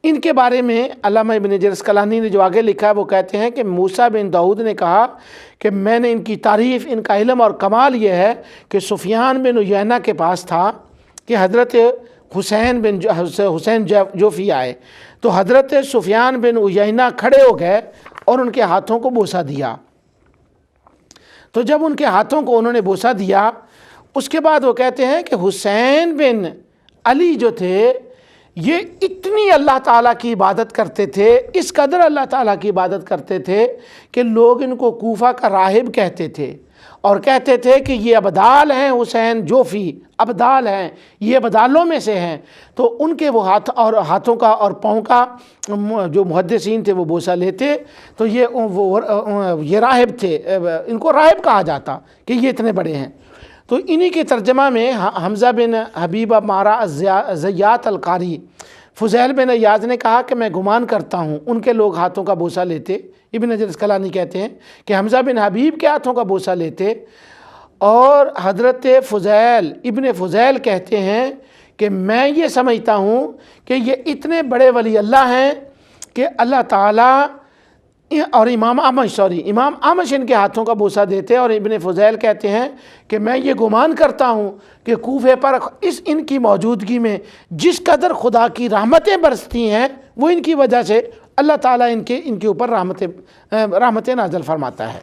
ان کے بارے میں علامہ ابن حجر اسقلانی نے جو آگے لکھا ہے وہ کہتے ہیں کہ موسیٰ بن داؤد نے کہا کہ میں نے ان کی تعریف، ان کا علم اور کمال یہ ہے کہ سفیان بن عیینہ کے پاس تھا کہ حضرت حسین جوفی آئے تو حضرت سفیان بن عیینہ کھڑے ہو گئے اور ان کے ہاتھوں کو بوسہ دیا۔ تو جب ان کے ہاتھوں کو انہوں نے بوسہ دیا، اس کے بعد وہ کہتے ہیں کہ حسین بن علی جو تھے یہ اتنی اللہ تعالیٰ کی عبادت کرتے تھے، اس قدر اللہ تعالیٰ کی عبادت کرتے تھے کہ لوگ ان کو کوفہ کا راہب کہتے تھے، اور کہتے تھے کہ یہ ابدال ہیں، حسین جوفی ابدال ہیں، یہ ابدالوں میں سے ہیں۔ تو ان کے وہ ہاتھوں کا اور پاؤں کا جو محدثین تھے وہ بوسہ لیتے، تو یہ راہب تھے، ان کو راہب کہا جاتا کہ یہ اتنے بڑے ہیں۔ تو انہی کے ترجمہ میں حمزہ بن حبیب مارا زیات القاری فضیل بن ایاز نے کہا کہ میں گمان کرتا ہوں ان کے لوگ ہاتھوں کا بوسہ لیتے۔ ابن حجر اسقلانی کہتے ہیں کہ حمزہ بن حبیب کے ہاتھوں کا بوسہ لیتے، اور حضرت ابن فضیل کہتے ہیں کہ میں یہ سمجھتا ہوں کہ یہ اتنے بڑے ولی اللہ ہیں کہ اللہ تعالیٰ، اور امام اعمش ان کے ہاتھوں کا بوسہ دیتے، اور ابن فضیل کہتے ہیں کہ میں یہ گمان کرتا ہوں کہ کوفے پر ان کی موجودگی میں جس قدر خدا کی رحمتیں برستی ہیں وہ ان کی وجہ سے اللہ تعالیٰ ان کے اوپر رحمتیں نازل فرماتا ہے۔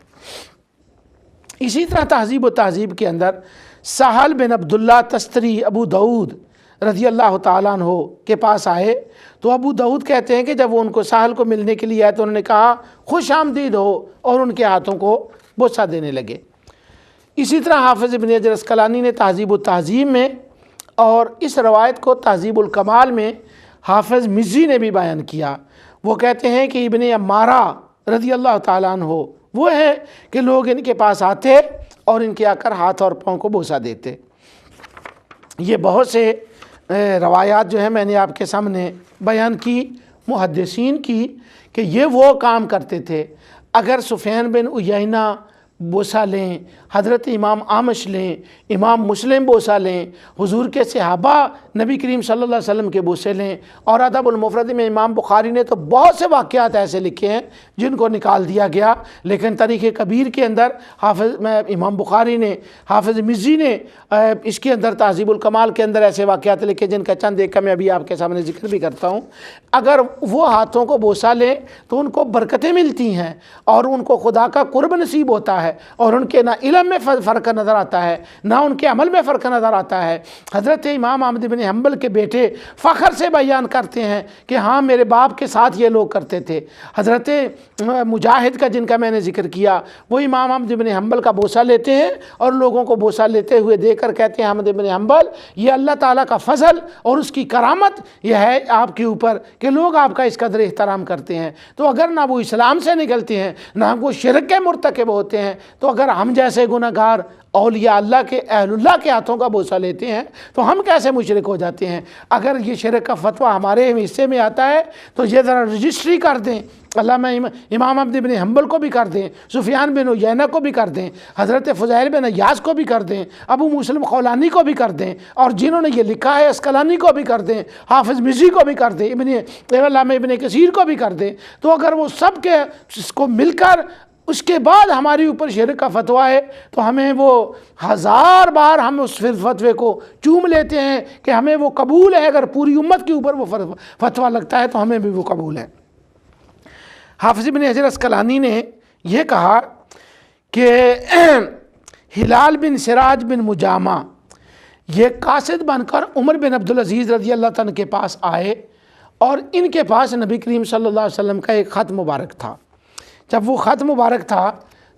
اسی طرح تہذیب و تہذیب کے اندر سہل بن عبداللہ تستری ابو داود رضی اللہ تعالیٰ عنہ کے پاس آئے تو ابو داود کہتے ہیں کہ جب وہ ان کو سہل کو ملنے کے لیے آئے تو انہوں نے کہا خوش آمدید ہو، اور ان کے ہاتھوں کو بوسہ دینے لگے۔ اسی طرح حافظ ابن حجر اسقلانی نے تہذیب و تہذیب میں، اور اس روایت کو تہذیب الکمال میں حافظ مزی نے بھی بیان کیا۔ وہ کہتے ہیں کہ ابن عمارہ رضی اللہ تعالیٰ عنہ وہ ہے کہ لوگ ان کے پاس آتے اور ان کے آ کر ہاتھ اور پاؤں کو بوسہ دیتے۔ یہ بہت سے روایات جو ہیں میں نے آپ کے سامنے بیان کی محدثین کی کہ یہ وہ کام کرتے تھے۔ اگر سفیان بن عیینہ بوسہ لیں، حضرت امام اعمش لیں، امام مسلم بوسہ لیں، حضور کے صحابہ نبی کریم صلی اللہ علیہ وسلم کے بوسے لیں، اور ادب المفرد میں امام بخاری نے تو بہت سے واقعات ایسے لکھے ہیں جن کو نکال دیا گیا، لیکن تاریخ کبیر کے اندر امام بخاری نے، حافظ مزی نے اس کے اندر تہذیب الکمال کے اندر ایسے واقعات لکھے جن کا چند ایک کا میں ابھی آپ کے سامنے ذکر بھی کرتا ہوں۔ اگر وہ ہاتھوں کو بوسہ لیں تو ان کو برکتیں ملتی ہیں اور ان کو خدا کا قرب نصیب ہوتا ہے۔ ہے اور ان کے نہ علم میں فرق نظر آتا ہے نہ ان کے عمل میں فرق نظر آتا ہے۔ حضرت امام احمد بن حنبل کے بیٹے فخر سے بیان کرتے ہیں کہ ہاں میرے باپ کے ساتھ یہ لوگ کرتے تھے۔ حضرت مجاہد کا جن کا میں نے ذکر کیا وہ امام احمد بن حنبل کا بوسہ لیتے ہیں اور لوگوں کو بوسہ لیتے ہوئے دیکھ کر کہتے ہیں احمد بن حنبل یہ اللہ تعالیٰ کا فضل اور اس کی کرامت یہ ہے آپ کے اوپر کہ لوگ آپ کا اس قدر احترام کرتے ہیں۔ تو اگر نہ وہ اسلام سے نکلتے ہیں نہ وہ شرک کے مرتکب ہوتے ہیں تو اگر ہم جیسے گناہ گار اولیاء اللہ کے اہل اللہ کے ہاتھوں کا بوسہ لیتے ہیں تو ہم کیسے مشرک ہو جاتے ہیں؟ اگر یہ شرک کا فتویٰ ہمارے حصے میں آتا ہے تو یہ ذرا رجسٹری کر دیں، علامہ امام احمد بن حنبل کو بھی کر دیں، سفیان بن عیینہ کو بھی کر دیں، حضرت فضیل بن عیاض کو بھی کر دیں، ابو مسلم خولانی کو بھی کر دیں، اور جنہوں نے یہ لکھا ہے اسقلانی کو بھی کر دیں، حافظ مزی کو بھی کر دیں، علامہ ابن کثیر کو بھی کر دیں۔ تو اگر وہ سب کے اس کو مل کر اس کے بعد ہماری اوپر شرک کا فتویٰ ہے تو ہمیں وہ ہزار بار ہم اس فتوے کو چوم لیتے ہیں کہ ہمیں وہ قبول ہے۔ اگر پوری امت کے اوپر وہ فتویٰ لگتا ہے تو ہمیں بھی وہ قبول ہے۔ حافظ ابن حجر اسقلانی نے یہ کہا کہ ہلال بن سراج بن مجامع یہ قاصد بن کر عمر بن عبدالعزیز رضی اللہ تعالیٰ کے پاس آئے اور ان کے پاس نبی کریم صلی اللہ علیہ وسلم کا ایک خط مبارک تھا۔ جب وہ خط مبارک تھا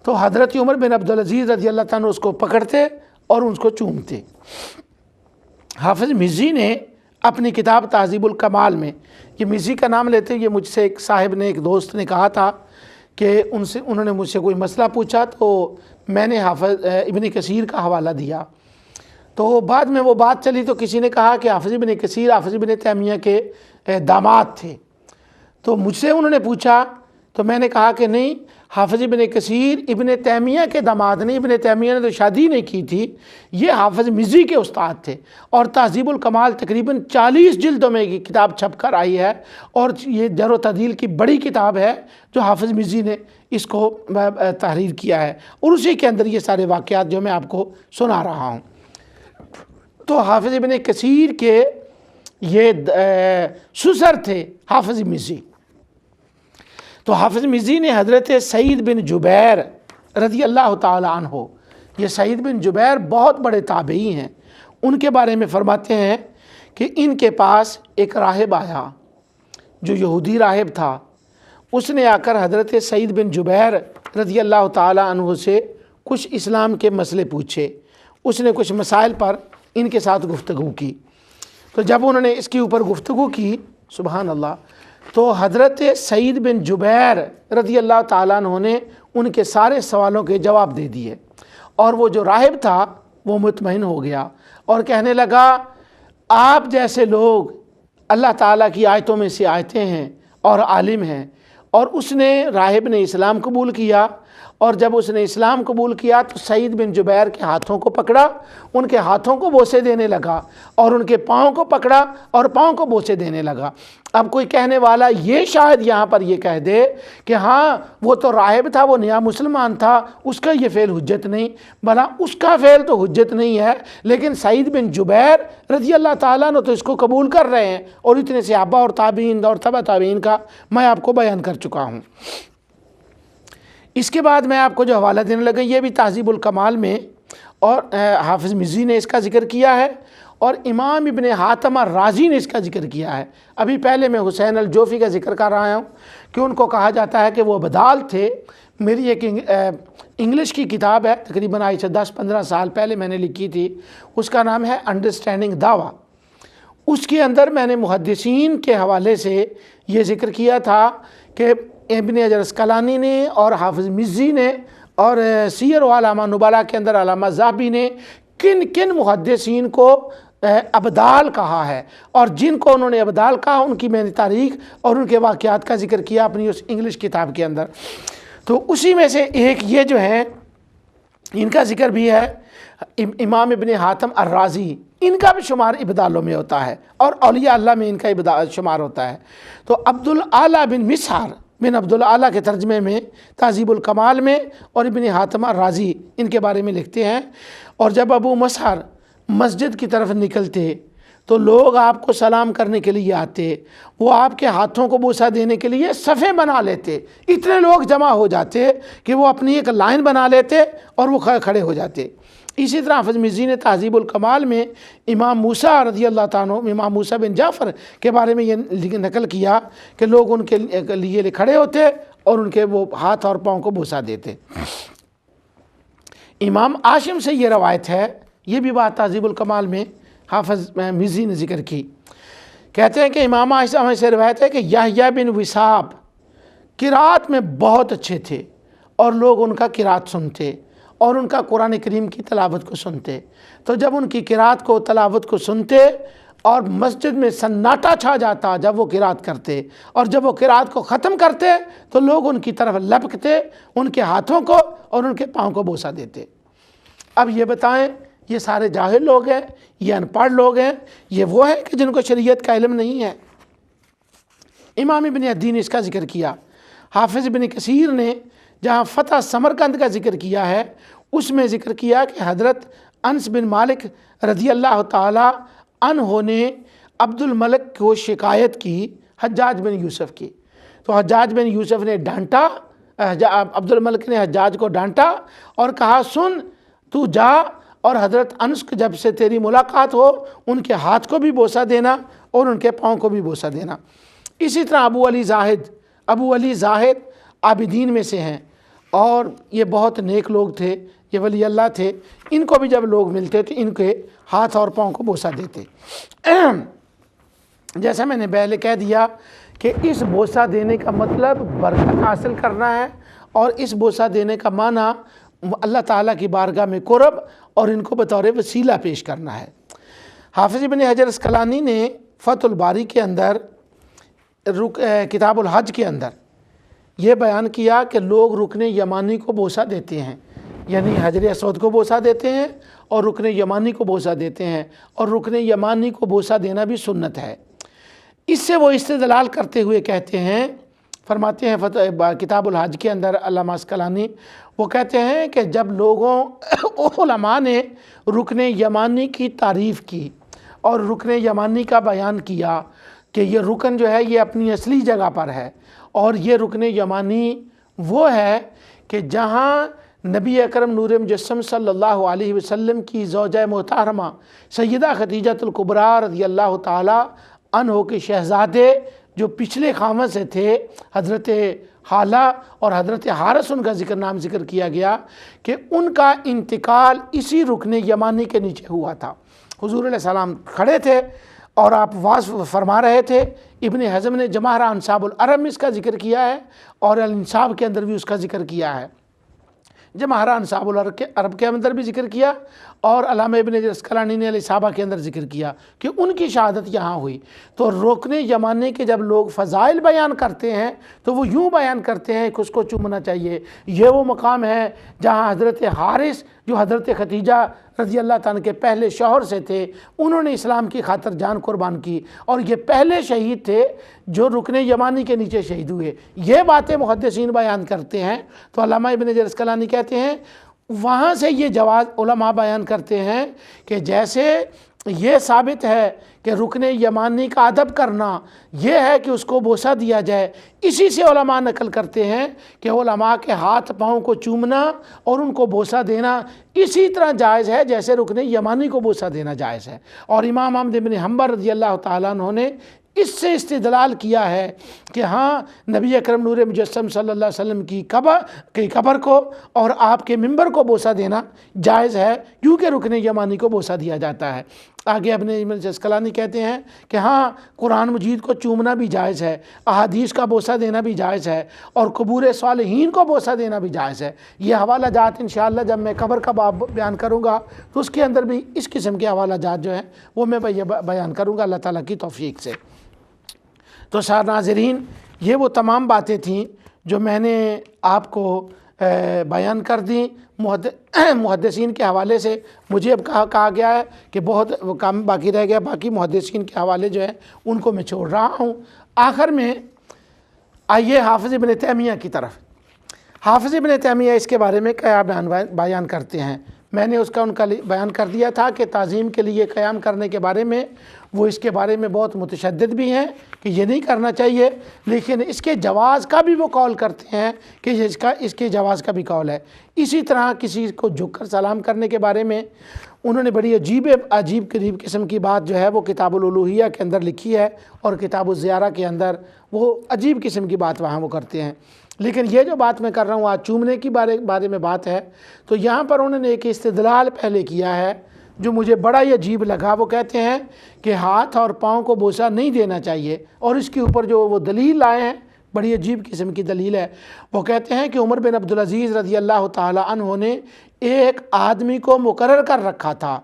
تو حضرت عمر بن عبدالعزیز رضی اللہ تعالیٰ اس کو پکڑتے اور اس کو چومتے۔ حافظ مزی نے اپنی کتاب تہذیب الکمال میں، یہ مزی کا نام لیتے یہ مجھ سے ایک صاحب نے ایک دوست نے کہا تھا کہ انہوں نے مجھ سے کوئی مسئلہ پوچھا تو میں نے حافظ ابن کثیر کا حوالہ دیا، تو بعد میں وہ بات چلی تو کسی نے کہا کہ حافظ ابن کثیر حافظ ابن تیمیہ کے داماد تھے۔ تو مجھ سے انہوں نے پوچھا تو میں نے کہا کہ نہیں، حافظ ابن کثیر ابن تیمیہ کے داماد نہیں، ابن تیمیہ نے تو شادی نہیں کی تھی، یہ حافظ مزی کے استاد تھے۔ اور تہذیب الکمال تقریباً 40 جلدوں میں یہ کتاب چھپ کر آئی ہے اور یہ جرح و تعدیل کی بڑی کتاب ہے جو حافظ مزی نے اس کو تحریر کیا ہے، اور اسی کے اندر یہ سارے واقعات جو میں آپ کو سنا رہا ہوں۔ تو حافظ ابن کثیر کے یہ سسر تھے حافظ مزی۔ تو حافظ مزی نے حضرت سعید بن جبیر رضی اللہ تعالی عنہ، یہ سعید بن جبیر بہت بڑے تابعی ہیں، ان کے بارے میں فرماتے ہیں کہ ان کے پاس ایک راہب آیا جو یہودی راہب تھا، اس نے آ کر حضرت سعید بن جبیر رضی اللہ تعالی عنہ سے کچھ اسلام کے مسئلے پوچھے، اس نے کچھ مسائل پر ان کے ساتھ گفتگو کی۔ تو جب انہوں نے اس کے اوپر گفتگو کی سبحان اللہ، تو حضرت سعید بن جبیر رضی اللہ تعالیٰ عنہ نے ان کے سارے سوالوں کے جواب دے دیے، اور وہ جو راہب تھا وہ مطمئن ہو گیا اور کہنے لگا آپ جیسے لوگ اللہ تعالیٰ کی آیتوں میں سے آیتیں ہیں اور عالم ہیں۔ اور اس نے راہب نے اسلام قبول کیا، اور جب اس نے اسلام قبول کیا تو سعید بن جبیر کے ہاتھوں کو پکڑا، ان کے ہاتھوں کو بوسے دینے لگا، اور ان کے پاؤں کو پکڑا اور پاؤں کو بوسے دینے لگا۔ اب کوئی کہنے والا یہ شاید یہاں پر یہ کہہ دے کہ ہاں وہ تو راہب تھا، وہ نیا مسلمان تھا، اس کا یہ فعل حجت نہیں، بھلا اس کا فعل تو حجت نہیں ہے، لیکن سعید بن جبیر رضی اللہ تعالیٰ نے تو اس کو قبول کر رہے ہیں، اور اتنے صحابہ اور تابعین اور تبع تابعین کا میں آپ کو بیان کر چکا ہوں۔ اس کے بعد میں آپ کو جو حوالہ دینے لگا یہ بھی تہذیب الکمال میں، اور حافظ مزی نے اس کا ذکر کیا ہے، اور امام ابن حاتم الرازی نے اس کا ذکر کیا ہے۔ ابھی پہلے میں حسین الجوفی کا ذکر کر رہا ہوں کہ ان کو کہا جاتا ہے کہ وہ ابدال تھے۔ میری ایک انگلش کی کتاب ہے، تقریباً آج سے 10-15 سال پہلے میں نے لکھی تھی، اس کا نام ہے انڈرسٹینڈنگ دعویٰ۔ اس کے اندر میں نے محدثین کے حوالے سے یہ ذکر کیا تھا کہ ابن حجر اسقلانی نے اور حافظ مزی نے اور سیر و علامہ نبلا کے اندر علامہ ذہبی نے کن کن محدثین کو ابدال کہا ہے، اور جن کو انہوں نے ابدال کہا ان کی میں نے تاریخ اور ان کے واقعات کا ذکر کیا اپنی اس انگلش کتاب کے اندر۔ تو اسی میں سے ایک یہ جو ہے ان کا ذکر بھی ہے، امام ابن حاتم الرازی، ان کا بھی شمار ابدالوں میں ہوتا ہے، اور اولیاء اللہ میں ان کا شمار ہوتا ہے۔ تو عبدالعالی بن مسحر بن عبدالعالی کے ترجمے میں تہذیب الکمال میں اور ابن حاتم الرازی ان کے بارے میں لکھتے ہیں، اور جب ابو مسحر مسجد کی طرف نکلتے تو لوگ آپ کو سلام کرنے کے لیے آتے، وہ آپ کے ہاتھوں کو بوسہ دینے کے لیے صفیں بنا لیتے، اتنے لوگ جمع ہو جاتے کہ وہ اپنی ایک لائن بنا لیتے اور وہ کھڑے ہو جاتے۔ اسی طرح حافظ مزی نے تہذیب الکمال میں امام موسیٰ رضی اللہ تعالیٰ عنہ، امام موسیٰ بن جعفر کے بارے میں یہ نقل کیا کہ لوگ ان کے لیے کھڑے ہوتے اور ان کے وہ ہاتھ اور پاؤں کو بوسہ دیتے۔ امام عاشم سے یہ روایت ہے، یہ بھی بات تہذیب الکمال میں حافظ مزی نے ذکر کی، کہتے ہیں کہ امام عاشم سے روایت ہے کہ یحییٰ بن وثاب قرات میں بہت اچھے تھے اور لوگ ان کا قرات سنتے اور ان کا قرآن کریم کی تلاوت کو سنتے۔ تو جب ان کی قرات کو تلاوت کو سنتے اور مسجد میں سناٹا چھا جاتا جب وہ قرات کرتے، اور جب وہ قرات کو ختم کرتے تو لوگ ان کی طرف لپکتے، ان کے ہاتھوں کو اور ان کے پاؤں کو بوسہ دیتے۔ اب یہ بتائیں، یہ سارے جاہل لوگ ہیں، یہ ان پڑھ لوگ ہیں، یہ وہ ہیں کہ جن کو شریعت کا علم نہیں ہے؟ امام ابن عدی نے اس کا ذکر کیا۔ حافظ ابن کثیر نے جہاں فتح سمرقند کا ذکر کیا ہے، اس میں ذکر کیا کہ حضرت انس بن مالک رضی اللہ تعالی عنہ نے عبد الملک کو شکایت کی حجاج بن یوسف کی، تو حجاج بن یوسف نے ڈانٹا، عبد الملک نے حجاج کو ڈانٹا اور کہا سن تو جا اور حضرت انس کو جب سے تیری ملاقات ہو ان کے ہاتھ کو بھی بوسہ دینا اور ان کے پاؤں کو بھی بوسہ دینا۔ اسی طرح ابو علی زاہد عابدین میں سے ہیں اور یہ بہت نیک لوگ تھے، یہ ولی اللہ تھے، ان کو بھی جب لوگ ملتے تو ان کے ہاتھ اور پاؤں کو بوسہ دیتے۔ جیسا میں نے پہلے کہہ دیا کہ اس بوسہ دینے کا مطلب برکت حاصل کرنا ہے، اور اس بوسہ دینے کا معنی اللہ تعالیٰ کی بارگاہ میں قرب اور ان کو بطور وسیلہ پیش کرنا ہے۔ حافظ ابن حجر اسقلانی نے فتح الباری کے اندر کتاب الحج کے اندر یہ بیان کیا کہ لوگ رکن یمانی کو بوسہ دیتے ہیں، یعنی حجر اسود کو بوسہ دیتے ہیں اور رکن یمانی کو بوسہ دیتے ہیں، اور رکن یمانی کو بوسہ دینا بھی سنت ہے۔ اس سے وہ استدلال کرتے ہوئے کہتے ہیں، فرماتے ہیں فتح کتاب الحج کے اندر علامہ اسقلانی، وہ کہتے ہیں کہ جب علماء نے رکن یمانی کی تعریف کی اور رکن یمانی کا بیان کیا کہ یہ رکن جو ہے یہ اپنی اصلی جگہ پر ہے، اور یہ رکن یمانی وہ ہے کہ جہاں نبی اکرم نور مجسم صلی اللہ علیہ وسلم کی زوجہ محترمہ سیدہ خدیجۃ الکبریٰ رضی اللہ تعالی عنہ کے شہزادے جو پچھلے خاوند سے تھے، حضرت حالہ اور حضرت حارث ان کا نام ذکر کیا گیا کہ ان کا انتقال اسی رکن یمانی کے نیچے ہوا تھا۔ حضور علیہ السلام کھڑے تھے اور آپ واضح فرما رہے تھے۔ ابن حزم نے جواہرہ انصاب العرب میں اس کا ذکر کیا ہے اور الانصاب کے اندر بھی اس کا ذکر کیا ہے، جواہرہ انصاب العرب کے اندر بھی ذکر کیا، اور علامہ ابن حجر اسقلانی نے الاصابہ کے اندر ذکر کیا کہ ان کی شہادت یہاں ہوئی۔ تو رکن یمانی کے جب لوگ فضائل بیان کرتے ہیں تو وہ یوں بیان کرتے ہیں کہ اس کو چومنا چاہیے۔ یہ وہ مقام ہے جہاں حضرت حارث جو حضرت خدیجہ رضی اللہ تعالیٰ کے پہلے شوہر سے تھے، انہوں نے اسلام کی خاطر جان قربان کی، اور یہ پہلے شہید تھے جو رکن یمانی کے نیچے شہید ہوئے۔ یہ باتیں محدثین بیان کرتے ہیں، تو علامہ ابن حجر اسقلانی کہتے ہیں وہاں سے یہ جواز علماء بیان کرتے ہیں کہ جیسے یہ ثابت ہے کہ رکن یمانی کا ادب کرنا یہ ہے کہ اس کو بوسہ دیا جائے، اسی سے علماء نقل کرتے ہیں کہ علماء کے ہاتھ پاؤں کو چومنا اور ان کو بوسہ دینا اسی طرح جائز ہے جیسے رکن یمانی کو بوسہ دینا جائز ہے۔ اور امام احمد بن حنبل رضی اللہ تعالیٰ عنہ نے اس سے استدلال کیا ہے کہ ہاں نبی اکرم نور مجسم صلی اللہ علیہ وسلم کی قبر کو اور آپ کے منبر کو بوسہ دینا جائز ہے، کیونکہ رکن یمانی کو بوسہ دیا جاتا ہے۔ آگے ابن اسقلانی کہتے ہیں کہ ہاں قرآن مجید کو چومنا بھی جائز ہے، احادیث کا بوسہ دینا بھی جائز ہے، اور قبور صالحین کو بوسہ دینا بھی جائز ہے۔ یہ حوالہ جات انشاءاللہ جب میں قبر کا باب بیان کروں گا تو اس کے اندر بھی اس قسم کے حوالہ جات جو ہیں وہ میں بیان کروں گا اللہ تعالیٰ کی توفیق سے۔ تو سارے ناظرین، یہ وہ تمام باتیں تھیں جو میں نے آپ کو بیان کر دیں محدثین کے حوالے سے۔ مجھے اب کہا گیا ہے کہ بہت کام باقی رہ گیا، باقی محدثین کے حوالے جو ہیں ان کو میں چھوڑ رہا ہوں۔ آخر میں آئیے حافظ ابن تیمیہ کی طرف۔ حافظ ابن تیمیہ اس کے بارے میں کیا بیان کرتے ہیں۔ میں نے اس کا ان کا بیان کر دیا تھا کہ تعظیم کے لیے قیام کرنے کے بارے میں وہ اس کے بارے میں بہت متشدد بھی ہیں کہ یہ نہیں کرنا چاہیے، لیکن اس کے جواز کا بھی وہ قول کرتے ہیں کہ اس کے جواز کا بھی قول ہے۔ اسی طرح کسی کو جھک کر سلام کرنے کے بارے میں انہوں نے بڑی عجیب قریب قسم کی بات جو ہے وہ کتاب الالوہیہ کے اندر لکھی ہے، اور کتاب الزیارہ کے اندر وہ عجیب قسم کی بات وہاں وہ کرتے ہیں۔ لیکن یہ جو بات میں کر رہا ہوں آج چومنے کی بارے میں بات ہے، تو یہاں پر انہوں نے ایک استدلال پہلے کیا ہے جو مجھے بڑا ہی عجیب لگا۔ وہ کہتے ہیں کہ ہاتھ اور پاؤں کو بوسہ نہیں دینا چاہیے، اور اس کے اوپر جو وہ دلیل لائے ہیں بڑی عجیب قسم کی دلیل ہے۔ وہ کہتے ہیں کہ عمر بن عبدالعزیز رضی اللہ تعالی عنہ نے ایک آدمی کو مقرر کر رکھا تھا،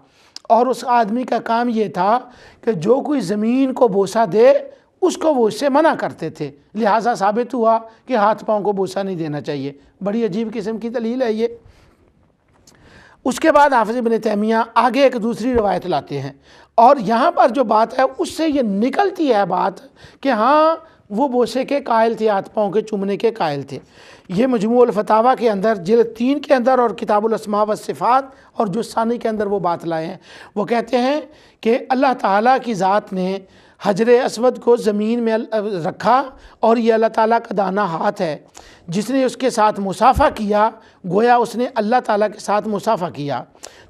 اور اس آدمی کا کام یہ تھا کہ جو کوئی زمین کو بوسہ دے اس کو وہ اس سے منع کرتے تھے، لہٰذا ثابت ہوا کہ ہاتھ پاؤں کو بوسہ نہیں دینا چاہیے۔ بڑی عجیب قسم کی دلیل ہے یہ۔ اس کے بعد حافظ ابن تیمیہ آگے ایک دوسری روایت لاتے ہیں، اور یہاں پر جو بات ہے اس سے یہ نکلتی ہے بات کہ ہاں وہ بوسے کے قائل تھے، ہاتھ پاؤں کے چومنے کے قائل تھے۔ یہ مجموع الفتاویٰ کے اندر جلد 3 کے اندر اور کتاب الاسماء والصفات اور جز ثانی کے اندر وہ بات لائے ہیں۔ وہ کہتے ہیں کہ اللہ تعالیٰ کی ذات نے حجر اسود کو زمین میں رکھا، اور یہ اللہ تعالیٰ کا دانا ہاتھ ہے، جس نے اس کے ساتھ مصافحہ کیا گویا اس نے اللہ تعالیٰ کے ساتھ مصافحہ کیا۔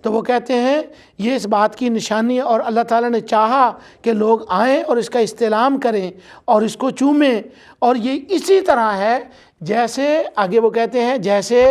تو وہ کہتے ہیں یہ اس بات کی نشانی، اور اللہ تعالیٰ نے چاہا کہ لوگ آئیں اور اس کا استلام کریں اور اس کو چومیں، اور یہ اسی طرح ہے جیسے آگے وہ کہتے ہیں جیسے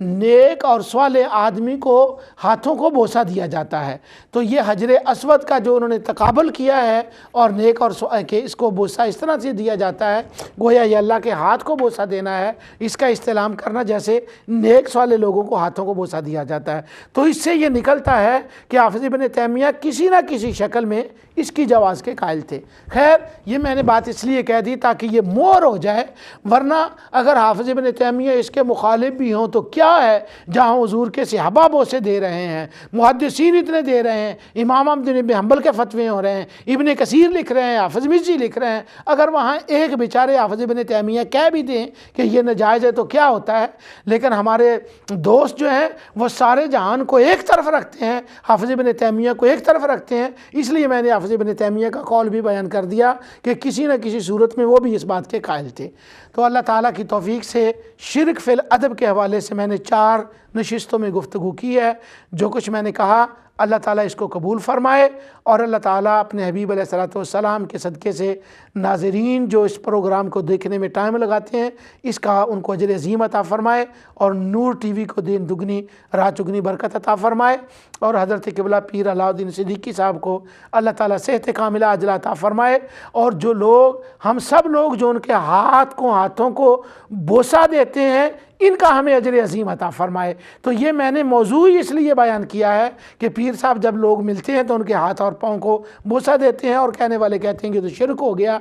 نیک اور صالح آدمی کو ہاتھوں کو بوسہ دیا جاتا ہے۔ تو یہ حجر اسود کا جو انہوں نے تقابل کیا ہے اور نیک اور کہ اس کو بوسہ اس طرح سے دیا جاتا ہے گویا یہ اللہ کے ہاتھ کو بوسہ دینا ہے، اس کا استلام کرنا جیسے نیک صالح لوگوں کو ہاتھوں کو بوسہ دیا جاتا ہے۔ تو اس سے یہ نکلتا ہے کہ حافظ ابن تیمیہ کسی نہ کسی شکل میں اس کی جواز کے قائل تھے۔ خیر یہ میں نے بات اس لیے کہہ دی تاکہ یہ مور ہو جائے، ورنہ اگر حافظ ابن تیمیہ اس کے مخالف بھی ہوں تو کیا ہے جہاں حضور کے صحابہ بوسے دے رہے ہیں، محدثین اتنے دے رہے ہیں، امام احمد بن حنبل کے فتوے ہو رہے ہیں، ابن کثیر لکھ رہے ہیں، حافظ مزی لکھ رہے ہیں، اگر وہاں ایک بیچارے حافظ ابن تیمیہ کہہ بھی دیں کہ یہ ناجائز ہے تو کیا ہوتا ہے؟ لیکن ہمارے دوست جو ہیں وہ سارے جہان کو ایک طرف رکھتے ہیں، حافظ ابن تیمیہ کو ایک طرف رکھتے ہیں۔ اس لیے میں نے حافظ ابن تیمیہ کا قول بھی بیان کر دیا کہ کسی نہ کسی صورت میں وہ بھی اس بات کے قائل تھے۔ تو اللہ تعالیٰ کی توفیق سے شرک فی الادب کے حوالے سے میں نے 4 نشستوں میں گفتگو کی ہے۔ جو کچھ میں نے کہا اللہ تعالیٰ اس کو قبول فرمائے، اور اللہ تعالیٰ اپنے حبیب علیہ الصلوۃ والسلام کے صدقے سے ناظرین جو اس پروگرام کو دیکھنے میں ٹائم لگاتے ہیں اس کا ان کو اجر عظیم عطا فرمائے، اور نور ٹی وی کو دین دگنی رات چگنی برکت عطا فرمائے، اور حضرت قبلہ پیر علاء الدین صدیقی صاحب کو اللہ تعالیٰ صحت کاملہ عاجلہ عطا فرمائے، اور جو لوگ ہم سب لوگ جو ان کے ہاتھوں کو بوسہ دیتے ہیں ان کا ہمیں اجر عظیم عطا فرمائے۔ تو یہ میں نے موضوع اس لیے بیان کیا ہے کہ پیر صاحب جب لوگ ملتے ہیں تو ان کے ہاتھ اور پاؤں کو بوسہ دیتے ہیں، اور کہنے والے کہتے ہیں کہ تو شرک ہو گیا،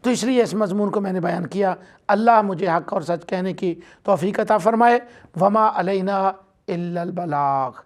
تو اس لیے اس مضمون کو میں نے بیان کیا۔ اللہ مجھے حق اور سچ کہنے کی توفیق عطا فرمائے۔ وما علینا الا البلاغ۔